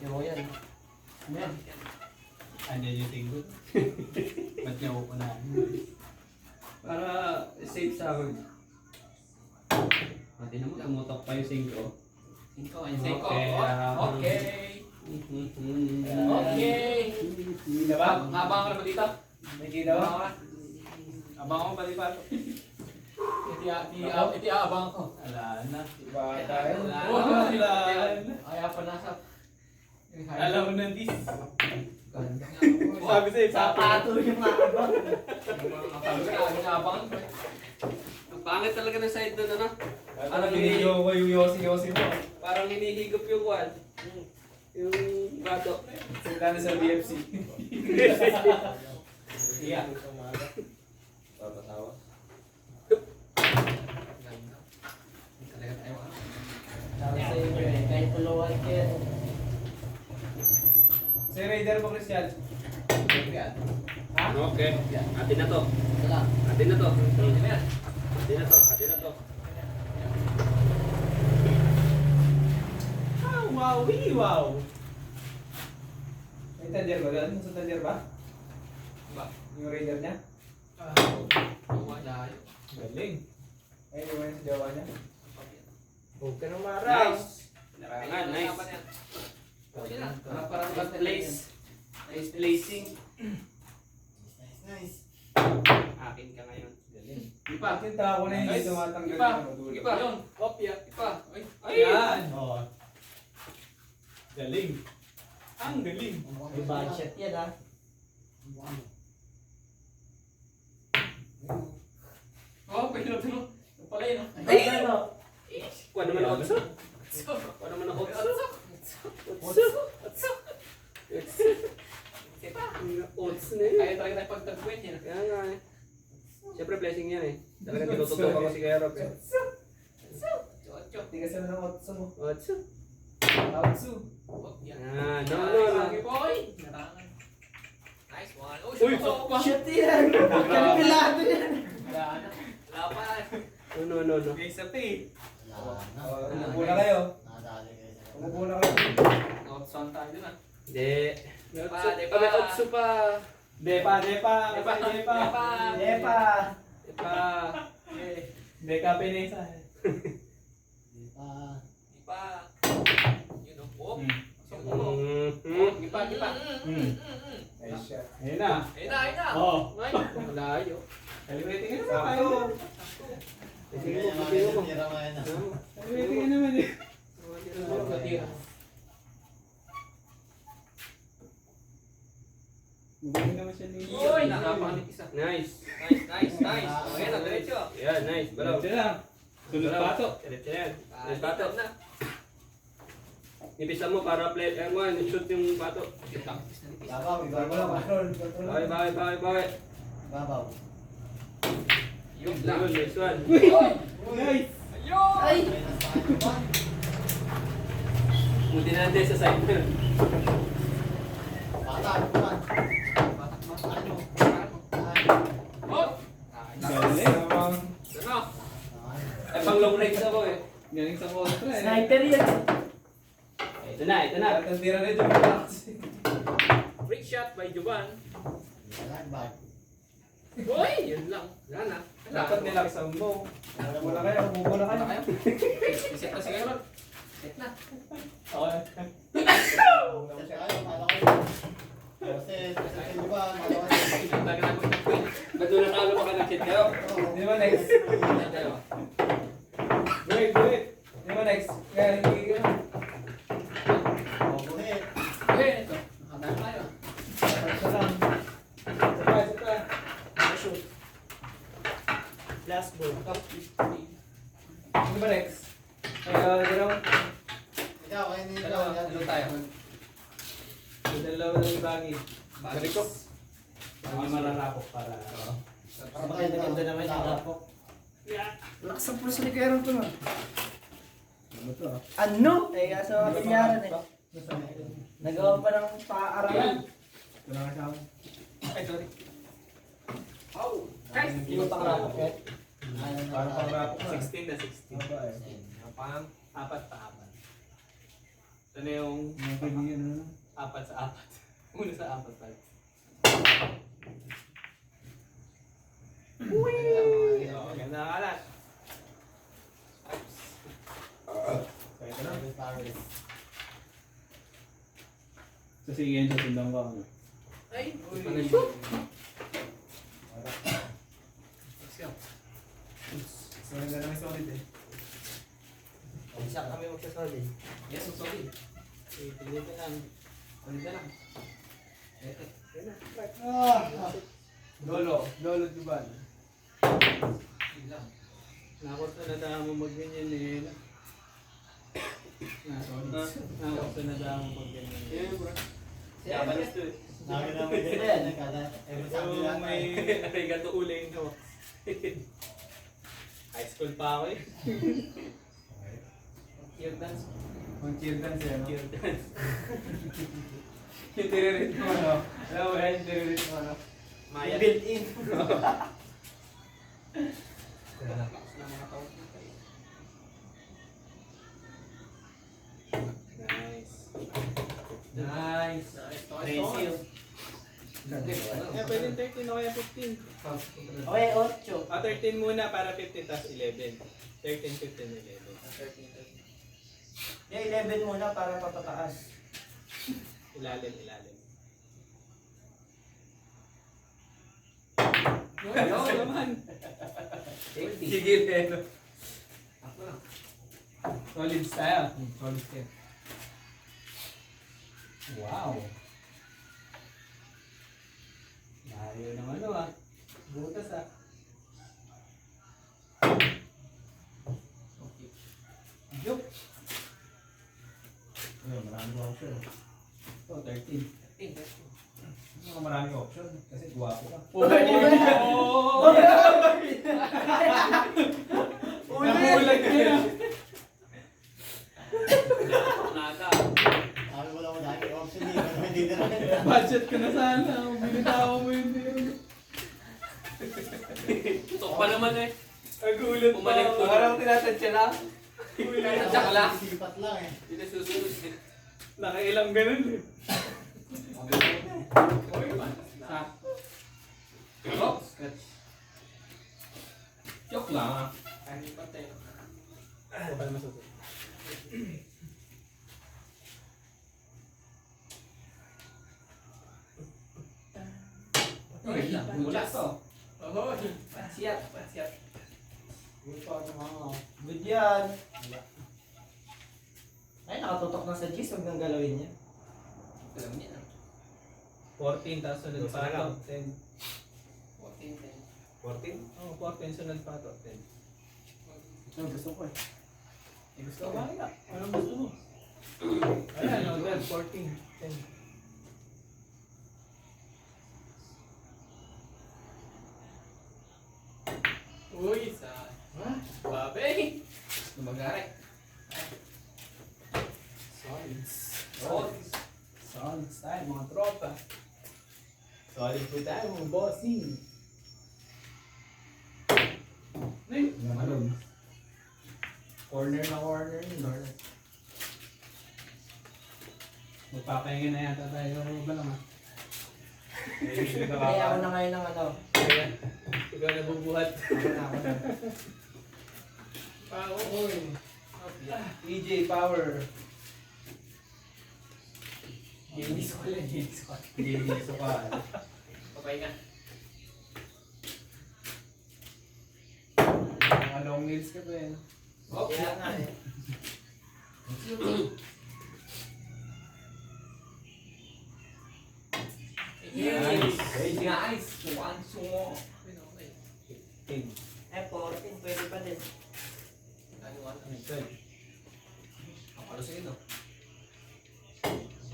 12.
Yung yan.
Yan.
Andiyan yung tinggot. Ba't niya uunahan?
Para safe sa akin. Pati naman, tumutok pa yung 5.
Okay. Okay.
Diba?
Habang ka na ba dito?
May kita ba? Abang ko pati pa.
Iti abang ko.
Ala na. Iba tayo.
Wala. Ay, pa nasa.
Alam mo na this.
Ganda.
Sabi sa'yo,
Sapato yung nakabang.
Sabi ko na, abang.
Ang pangit talaga ng side doon, ano?
Ano binigyo ko yung yosi-yosi mo?
Parang hinihigop yung kwan. Yung bato.
Sunta na sa BFC. Iya.
Papatawa.
Ganda. Talaga tayo.
Sabi sa inyo eh, kahit puluhan kayo.
Si Raider mo, Christian. Ha?
Okay. Atin na to.
Wala.
Atin na to.
Ano yan?
Atin na to. Atin na to.
Ah, wow, wow. May tender ba doon? Sa tender ba?
Ba?
Yung Raider niya?
Wala.
Galing. Ay, di ba yung sa jawa niya?
Huwag ka nang maraw.
Nice. Narangan, nice.
Okay na.
Parang bad place. Nice placing.
Nice.
Akin ka ngayon.
Galing.
Ipa.
Kita ako na hindi
Nice.
tumatanggal
Ipa.
ng madulo.
Ipa. Yun. Kopya. Ipa. Ay.
Ayan. Oh. Galing. Ang galing.
May budget yan ha.
Oh, pwede na ito. Ito pala yun.
Ay, ano?
Kuha naman ang otso. Kuha naman ang otso. Otso. Oats na yun.
Kaya talaga tayo pagtagpuin yan.
Kaya nga eh. Siyempre blessing yan eh. Talagang tinututok ako si Kuya Rob eh.
Chot-chot.
Hindi kasi na ng otso mo.
Otso.
Otso.
Kopya.
Ah, no.
Okay, boy. Narangan. Nice one. Oh,
Uy,
shoot pa.
Shit yan. Kalipilado yan.
Wala na. Wala pa.
No.
Guys, sa pay.
Wala na.
Umupo na kayo.
Nadali kayo sa
Umupo na kayo.
Outsound tayo dun ah.
Hindi. May
Depa,
otso.
depa.
May otso pa.
Depa.
Depa.
Depa.
Depa.
Deka pinesa.
Diba?
Ipa. Yun o. Oh.
Mm-hmm.
Ipa.
Nice shot. Ayun na.
Ayun na.
Oh.
Ay, malayo.
Celebrating ka naman kayo.
Sige
Hindi
mo,
naman
sige
yung
mo.
tira mo yan, ah.
Celebrating ka naman eh. Magaling naman siya ni.
Uy, nakapanit isa.
Nice.
Nice. Okay na, diretso.
Yeah, nice. Bro.
Diretso lang. Sunod pato.
Diretso yan. Nice
Pato
pato.
na.
Ipisa mo para play. Shoot yung pato.
Babaw,
Wala
ibabaw.
pa.
Bawi.
Babaw.
Yun
Yun,
lang.
nice one.
Nice.
Ayun!
Ay!
Minus pa kayo ba?
Buti na natin sa side na.
Bata, ano ba? Ano?
Oh!
Galing.
Ano?
Eh, pang long range ako eh.
Galing sa kontra eh.
Sniper yan.
Ito na.
At ang tira na dyan.
Free shot by Juban.
Nagbag.
Uy! Yun lang. Wala na.
Dapat nilaksan mo. Umupo na kayo. Umupo na
Wala
kayo.
kayo? Iset na si Aaron. Set na.
Okay.
Kasi kayo, kala kayo. Kasi kayo ba, malawa kayo.
Talaga na pagtagpuin.
Ba't nung natalo pa ka ng kid kayo?
Di ba next?
Tayo.
Wait. Di ba next? Kaya hindi ka.
Oh, buhit.
Okay, ito. Nakadaan tayo.
Isa lang. Isa pa.
Shoot. Last ball.
Di ba next? Kaya gano'n.
Ikaw, kayo nito.
Ano tayo?
Yung dalawa ng bagay.
Balik ko.
Mga mararapok para.
Para maganda naman yung rapok.
Lakas ang puso ni Kuya Ron to, no?
Ano to?
Ano? Eh, kaso kapilyaran eh. Nagawa pa ng paaralan.
Wala ka sa akin.
Ay, sorry. Oh!
Hindi pang rapot eh.
Parang pang-rapok na.
16 na 16.
Aba eh.
Pang apat pa apat. Ito na yung
Mga kaibigan na.
apat sa apat. Una sa apat pa. Oh, ganda ka lang.
Kaya ka na.
So sige yun, susundan ko ano.
Ay, uy. Let's go.
So, hindi na may solid eh.
Isa kami magsasolid.
Yes, so sorry. Tignan ka lang. Ulit na lang. Ito.
Lolo Juban.
Lang. Nakot na nadama mo mag-ganyan eh. Nakot na nadama mo mag-ganyan eh.
Japanese to eh.
Namin na may dito yan. Every Sunday lang
may gato uling no. High school pa ako eh. Cheer dance.
Ang cheer dance yan.
Cheer dance.
Yung tiririt mo ano. Alam mo yan, yung tiririt mo ano.
Maya.
Built-in.
Lakas ng mga tao dito eh. Nice.
Nice.
Crazy.
Eh, pwede 13 o kaya 15.
Okay, 8.
13 muna para 15 tapos 11. 13, 15, 11.
Yeah, 11 muna para papataas.
Ilalim, ilalim.
Yo,
naman.
Sige rin.
Ako na.
Solid style. Solid style. Wow. Layo ng ano ah. Butas ah.
Okay.
Joke. Ayun, maraming option. Ito, 13.
13.
Hindi ka maraming option kasi guwapo ka.
Namulag ka na.
Nada.
Sabi mo lang mo dahil option hindi na rin.
Budget ko na sana. Binitawa mo yun din.
Tok pa naman eh.
Nagulat
Bumalik po.
Parang tinatansya lang.
Tsak lang.
Sipat lang eh.
Hindi na susunod eh.
Nakailang ganun eh.
Oh, scratch.
Joke lang ah.
Ay, patay.
Ako pa naman susunod.
Wait lang.
Bulas to.
Oh, pasyat, pasyat.
Good yan. Ay, nakatutok na sa G's. Huwag nang galawin niya.
Alam niya na.
14 tapos sunod
Gusto
pa
na lang.
to. 10.
14, 10.
14?
Oo, 14 sunod pa to. 10.
Ito, gusto ko eh.
Gusto ko ba? Anong gusto mo? Ayan, no, 12, 14, 10.
Uy, sa... Babe! Lumagaray.
Solids.
Solids.
Solid style, mga tropa.
Solid po tayo, mga bossing.
Naman.
Corner na corner yun. Magpapahinga na yata tayo. Ano ba naman?
Kaya ako na ngayon ng ano.
Ikaw nabubuhat.
Ako na.
Uy.
EJ Power.
Hindi ko lang, hindi ko.
Hindi gusto ka.
Papay ka.
Mga long nails ka pa eh.
Kaya nga eh.
Yes.
Nice. One sumo.
Okay.
Eh, 14. Pwede pa din.
Ano? Ang palo sa'yo, no?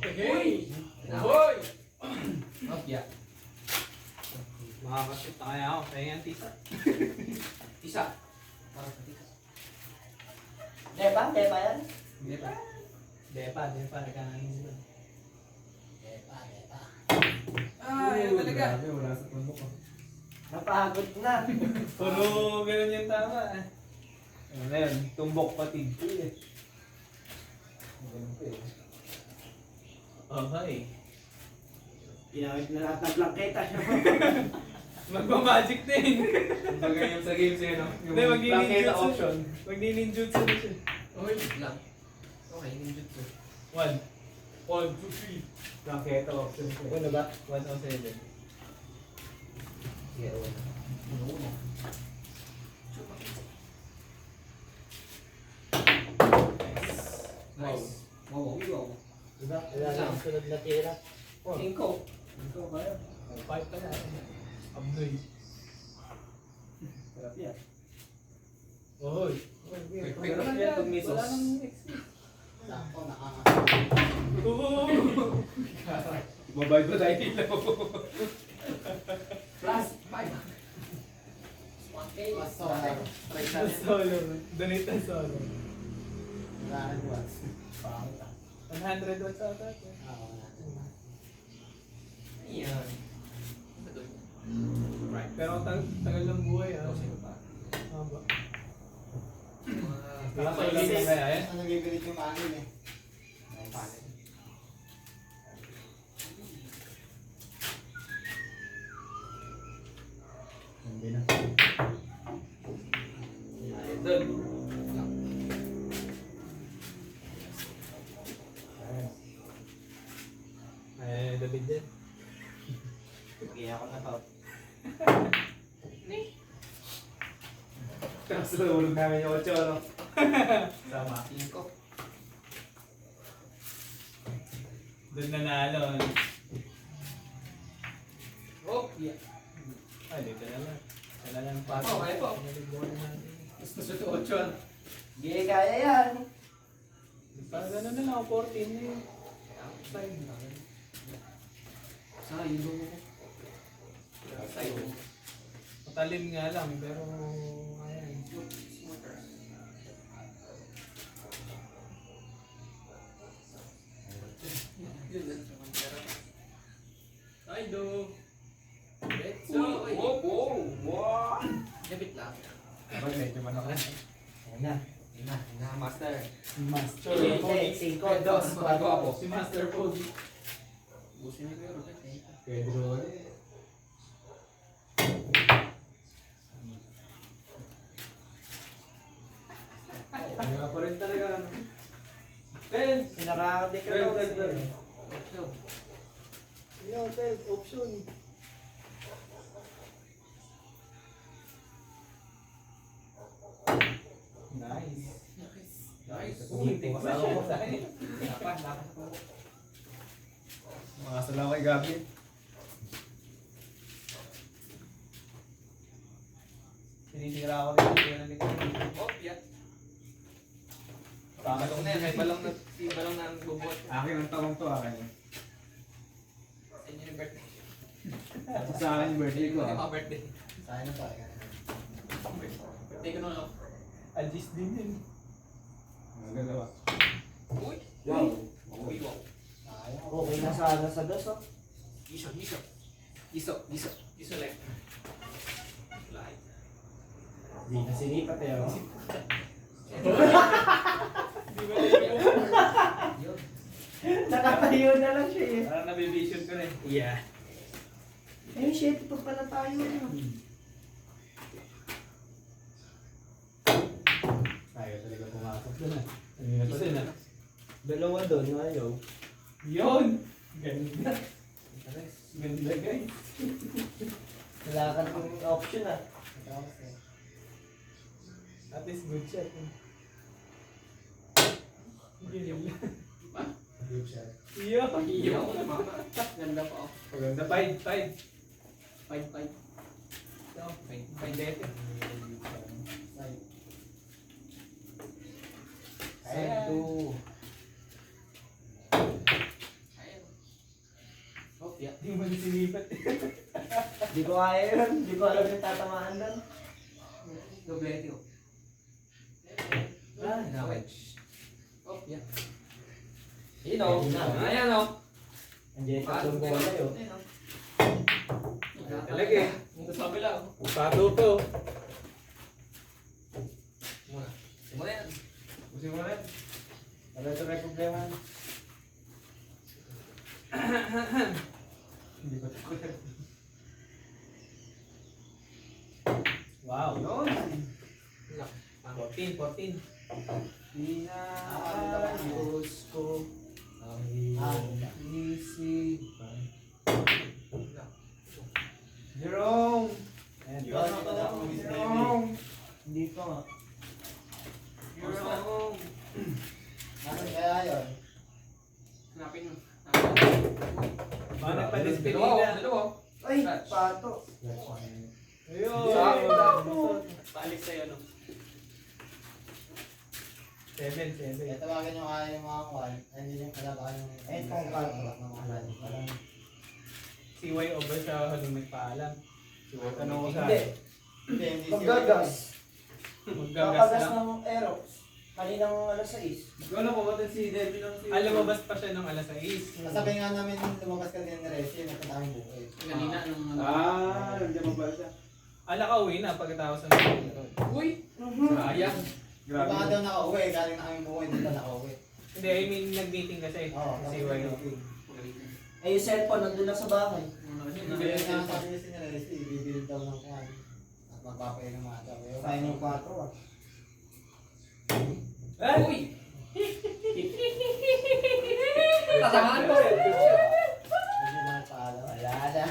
Hey!
Hoy!
Mafia.
Makakasip na kaya ako. Kaya yan, tisa.
Isa. Parang sa tisa.
Depa? Depa yan?
Hindi pa.
Depa. Nagkakanin sila.
Depa.
Ay, talaga.
Grabe, wala sa tundo ko.
Napagod na.
Puro ganun yung tama. Ano na yun? Tumbok patid.
Ganun pa eh.
Okay.
Ginamit na lahat ng plangketa.
Magmamagic din.
Kumbaga yung sa games yun, no?
Hindi,
Plangketa option.
Magnininjutsu na siya.
Okay, wait lang. Okay, ninjutsu.
1, 2, 3. Plangketa option.
Ano ba?
107.
Yeah, wala.
Nice.
Wow, wow.
Diba? Wala na ang sunod na tira.
Inko.
Ikaw kaya.
5 pa na. Abnoy.
Sarap yan.
Oy.
Pero lang yan, pag may
Wala
sauce.
nang excuse.
Ako, nakaka...
Mabay ba tayo ilaw?
Plus 5. 1K. Plus
Solo. Donate ang solo.
Wala nang watts. Pangit ah.
100 watts ata.
Wala.
Ayan. Right.
Pero ang tagal ng buhay ah. Haba.
Nakakailan na kaya eh?
Ano nagibilit yung akin eh. Ay, pangit. Hindi na.
Doon.
Ayun.
Ay, David din.
Kaya ako na to.
Tapos nahulog namin yung 8, ano?
Sama. Inko.
Doon nanalo.
Oh, yeah.
Ay, dito na lang. Dala lang pa.
Oh, kaya po. Gusto sa 8.
Hindi kaya yan.
Parang gano'n na lang, 14 na yun.
Sayang mo. Sayang.
Matalim nga lang, pero ayan.
Ay, do. Let's go. Wow. Debit lang.
Parang medyo manok na.
Ayan na.
Na, master.
Master.
7, 5, 2,
Si Master Pogi.
Busin niyo pero kasi.
Pedro ulit.
Kaya pa rin talaga.
Pinaka-deck ka daw.
Yo, Ted, option. Nice.
Nice.
Umiting pa siya.
Dapat.
Makasalaw kay Gabi. Sinisira ko rin yung pera ni Gabi.
Oh, yeah. Balong na yan. May balong na. Si balong na ang bubuhat.
Akin ang tawang to, akin.
Sa inyo yung birthday.
Sa akin yung birthday ko.
Yung birthday.
Sayang na pa.
Birthday ko na lang.
Alis din yun. Dalawa.
Uy.
Wow.
Uy, wow.
Sayang.
Okay na sana sa dos, oh.
Giso. Giso left. Light.
Hindi na sinipat eh, oh.
Di ba yun?
Nakatayo na lang siya eh.
Parang nabivision ko na eh.
Yeah.
Eh, shit, pa pala tayo.
Tayo talaga pumasok dun ah.
Kasi na.
Dalawa doon, ayaw.
Yun! Ganda. Ganda guys.
Wala ka ng option ah.
At least good shot. Gilil.
Good shot.
Iyo!
Iyo. Mama. Ganda pa ako.
Maganda. 5.
5.
So, 5 dete.
Sayang.
Ayan. Oh, yeah.
Di mo sinipat.
Di ko kaya yun. Di ko alam yung tatamaan doon.
Doblete ko.
Ah,
Wedge. Oh, yeah. Yun o. Ayan o.
Andiyan sa turbo na yun.
Ayan o.
Talaga eh.
Sa kabila.
Pato to.
Muna. Muna yan.
Busin mo rin.
Wala ito may problema.
Hindi ko takot.
Wow.
Yun.
14.
Pinayos ko ang iyong isipan. Jerome! Jerome!
Hindi ko nga.
Jerome!
Ano kaya yun?
Hanapin mo.
Mga nagpa-display
Dalawa.
na.
Ay, pato.
Ayun.
Paalik sa'yo, no?
7.
Kaya tawagin nyo kaya yung mga kwan. Hindi yung kalabakan yung... Eh, kung pato.
Si Y over siya nung nagpaalam. Tanong ko sa
Hindi.
Hindi
Paggagas.
maggagas
Kapagas
lang.
ng Aerox. Kaninang alas 6.
Gano'n ko ba si Debbie lang si...
Lumabas pa siya nung alas 6.
Sabi nga namin nung lumabas ka din ni Resi, may daming buhay.
Kanina nung ano.
nandiyan mo ba siya?
Ala ka uwi na pagkatapos ng
Uy! Sayang.
Di ba nga daw nakauwi, galing na kami buhay, hindi pa nakauwi.
Hindi, I mean nag-dating kasi.
Oo,
Si Y.
Eh, yung cellphone, nandun lang sa bahay.
Bibili nga sabi niya si Resi, bibili daw ng kwan. At magpapainom mga daw. Sayang yung 4 ah.
Uy! Tatamaan mo.
Hindi na nagpaalam. Wala na.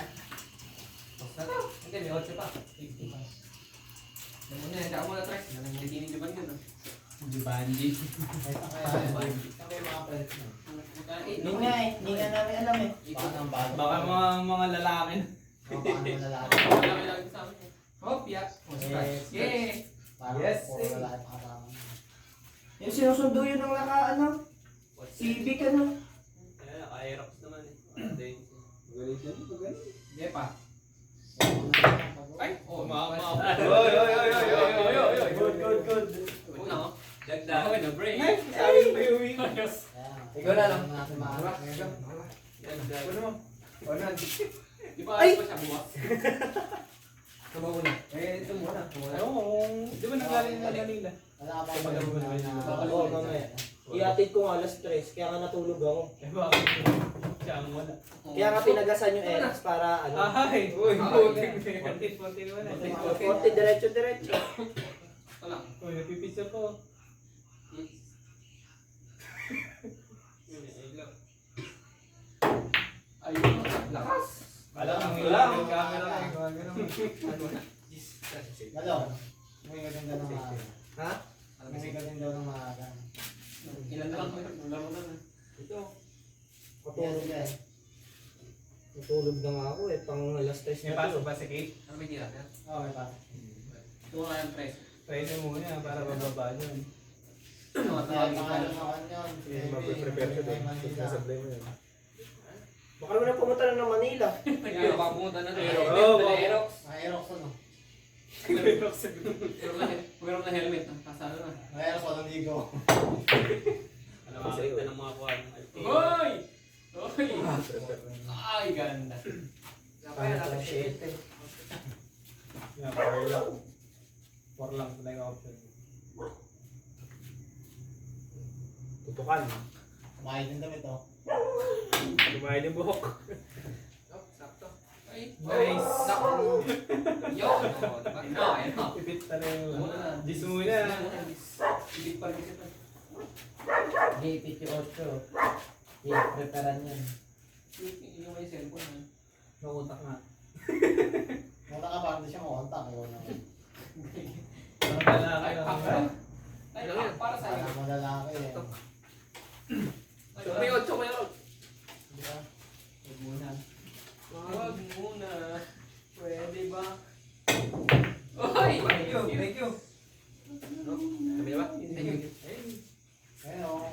Hindi, may 8 pa. 50 pa. Alam mo na, hindi ako muna try. Nananginig di ba yun?
Di Banji.
Ay, kaya yun. Sabi yung mga friends mo.
Hindi nga eh, hindi nga namin alam eh.
Baka ng bago.
Baka mga lalaki na.
Baka ng lalaki.
Wala may lagi sa amin. Hopya.
Yes.
Yeah.
Parang
Yes,
puro
eh.
lalaki pakasama.
Yung sinusundo yun ng ano? Civic ano?
Kaya naka-aerox naman eh. Magaling siya.
Hindi pa. Ay! Oh,
Oy.
Good.
Una ko.
Dagdag.
Okay na, break.
Ay, sabi ko yung uwi.
Kaya,
Ikaw na lang.
natin maharap.
Dagdag.
Di ba
Ay!
pa siya bukas? Ito ba una?
Ito muna.
Oo. Di ba nagaling na Manila?
Wala ka pa
Kumagawa
ba
na yun.
Oo, mamaya. Iatid ko nga alas 3, kaya nga natulog ako.
Eh bakit? Siya ang wala.
Kaya nga pinagasan yung Aerox para ano.
Ay! Uy! Konti naman eh.
Konti, diretso.
Ito lang.
Uy, napipicture ko.
Ayun. Lakas.
Alam ang
Wala.
yung camera na. Gumagano.
Ano na?
Malo. May ganda ng maaga.
Ha?
May ganda ng maaga.
Ilan na lang ko yung laro na.
Ito.
Yes, yes.
Natulog na nga ako eh, pang alas 3
May
na
pasok
to.
ba si Kate?
Ano may tira?
Oo, may pa.
Ito nga yung press.
Try na muna para bababa yun.
Ano nga
Kaya
tawagin
pangalan
tayo?
mo ano yun.
Mag-prepare ka din. Sasablay mo yun.
Baka naman na pumunta na ng Manila.
Kaya baka pumunta na tayo.
Oo, oo.
Aerox.
Aerox ano?
Meron na helmet. Kasalo na.
Aerox walang ligo.
Alam mo sa'yo ng mga kuhan.
Hoy! Hoy! Ay, ganda.
Kaya natin shit eh.
Yeah, power lang. Power lang na yung option.
Tutukan.
Kumain din damit oh.
Lumayan yung buhok.
Oh, sakto. Ay,
Nice.
Sakto. Yo! Oh, diba? Ayun.
Ibit pa rin yung
Muna.
Gis muna.
Ibig pa rin kita.
Di 58. I-preparan yan.
Yung may cellphone.
Nakutak nga.
Muna ka parang di siya makontak. Ayaw naman.
Ang lalaki
Ay,
lang.
pakra. Ay, para sa
Parang
iyo.
mo lalaki eh.
May 8 meron.
Di ba?
Huwag muna.
Wag muna. Pwede ba? Oy!
Thank you.
Kami na ba?
Thank you.
Ayun oh.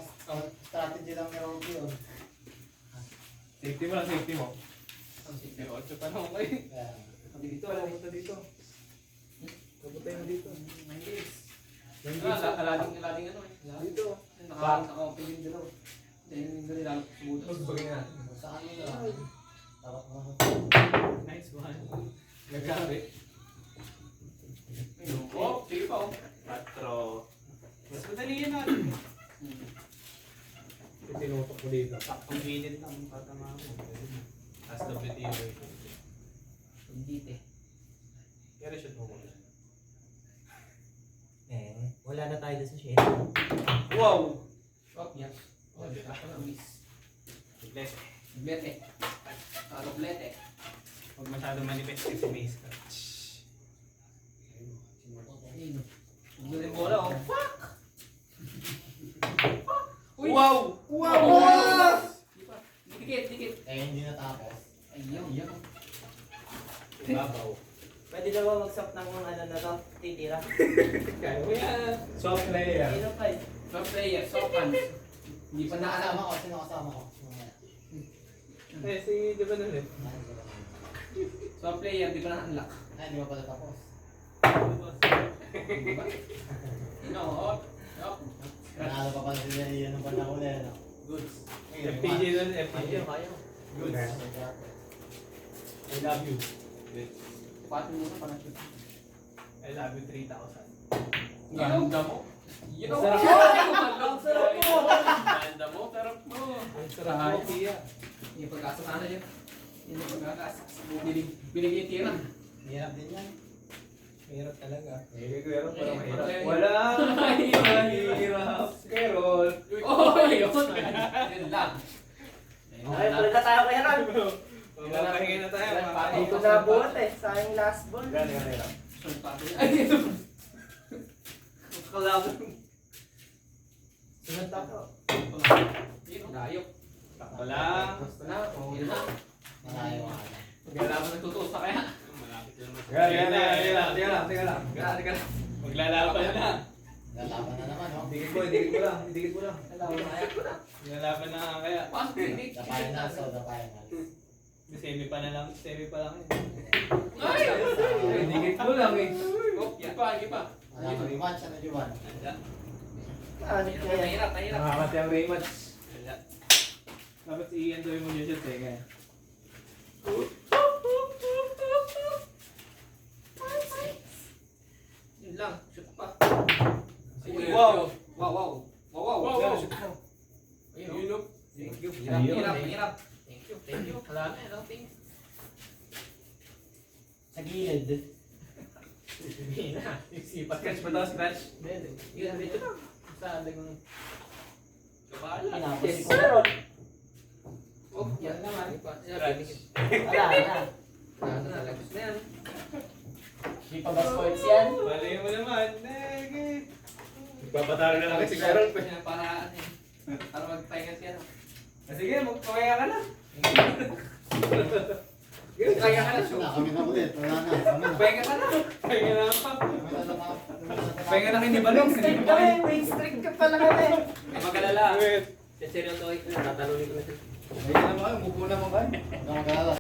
Strategy lang ni Rocky yun.
Safety mo lang, safety mo.
May 8 pa naman kayo.
Kaya,
Dito, punta dito.
Kaputay mo dito.
Alading ano eh.
Dito.
Naka-open yung dalaw. Dahil yung dalaw lalo sumutot.
saan mo na? Dapat mo.
Nice one.
Nagsabi. Oh, sige pa oh.
4. Mas madali yan natin.
Tinutok ko dito.
Saktong minute lang tatama mo. Tapos WTO.
Hindi eh.
Kaya shoot mo muna.
Wala na tayo sa shade.
Wow!
Oh, yan. Oh, diba? Miss.
Bless.
Blete. Blete.
Huwag masyadong manifest kasi may scratch.
Ayun. Gusto yung bola oh. Fuck! Uy!
Wow!
Wow! Dikit, dikit.
Hindi natapos.
Ayun, yan.
Babaw.
Pwede na ba mag-stop ng ano na to? Titira?
Kaya mo yan.
Soft player.
Sino pa eh?
Top player, soft hands. Hindi pa
Sino
naalam.
kasama ko? Sino kasama ko?
Eh, si, di ba nun eh?
Soft player, di pa na-unlock.
Ay, hindi pa pala tapos.
Di ba? Oh.
Nanalo pa pala sila yun ng banda ko na yun.
Good.
FPJ nun, FPJ.
Kaya.
Good.
I love you.
Pato mo sa panagpit.
I love you 3,000.
Ganda mo. Yun ang
Sarap.
Ang sarap mo. Ganda mo, sarap mo.
Ang sarap mo, Pia.
Yung pagkasakana yun. Yung pagkakasak. Binigay yung tira.
Hirap din yan.
Mahirap talaga. Eh, pero parang mahirap.
Wala! Mahirap! Carol!
Oh, yun. Yun lang.
Ay, pala na tayo kaya ron.
Mamapahinga na tayo.
Hindi ko nabuhat eh. Sayang last ball.
Gano'n nga hirap.
Ay,
Kalaban.
Sunod ako.
yun. Layok.
Wala.
Basta na. Yun na.
Malayo ka na.
Maglalaban nagtutuos na kaya.
Malapit na naman.
Teka lang.
Teka lang.
Maglalaban na.
Lalaban na naman, no?
Dikit mo lang. Dikit mo lang.
Maglalaban na kaya.
Pasok hindi.
The finals, so the finals.
Semi pa na lang. Semi pa lang eh.
Ay!
Dikit mo lang eh.
Oh, yan pa, yan pa.
Wala kang rematch, ano Juan?
Ano kaya?
Mahirap, mahirap.
Nakakati ang rematch.
Wala. Dapat i-enjoy mo yung shoot eh. Kaya.
Yun lang, shoot pa.
Wow!
Wow, wow. Wow, wow.
Wow, wow.
Shoot mo. Ayun, oh.
Yun, no?
Thank you.
Ayun.
Hirap, hirap. Thank you, thank you. Wala na, nothing.
Sa gilid.
Hindi na. Isipat ka.
Scratch ba daw? Scratch?
Yun, dito lang. Sa aling ng kabala.
Pinapos ko na ron.
Oh, yan naman.
Scratch.
Wala na.
Wala na, lagos na yan.
Di pa ba sports yan?
Malay mo naman. Nege.
Nagpapatalo na lang kasi si Carol.
Para ano eh. Para magpahinga siya.
Sige, magpakaya ka na.
Kaya ka na, show.
Wala kami na ulit. Wala na. Kami na.
Pahinga ka na.
Kaya na pa.
Kami na sa mga...
Kaya na hindi balong.
Streak kami. Wing streak ka pala kami.
May magalala.
Wait.
Seryoso ko, tatalunin ko na siya.
Ayun naman kayo, mupo naman kayo. Huwag kang mag-alala.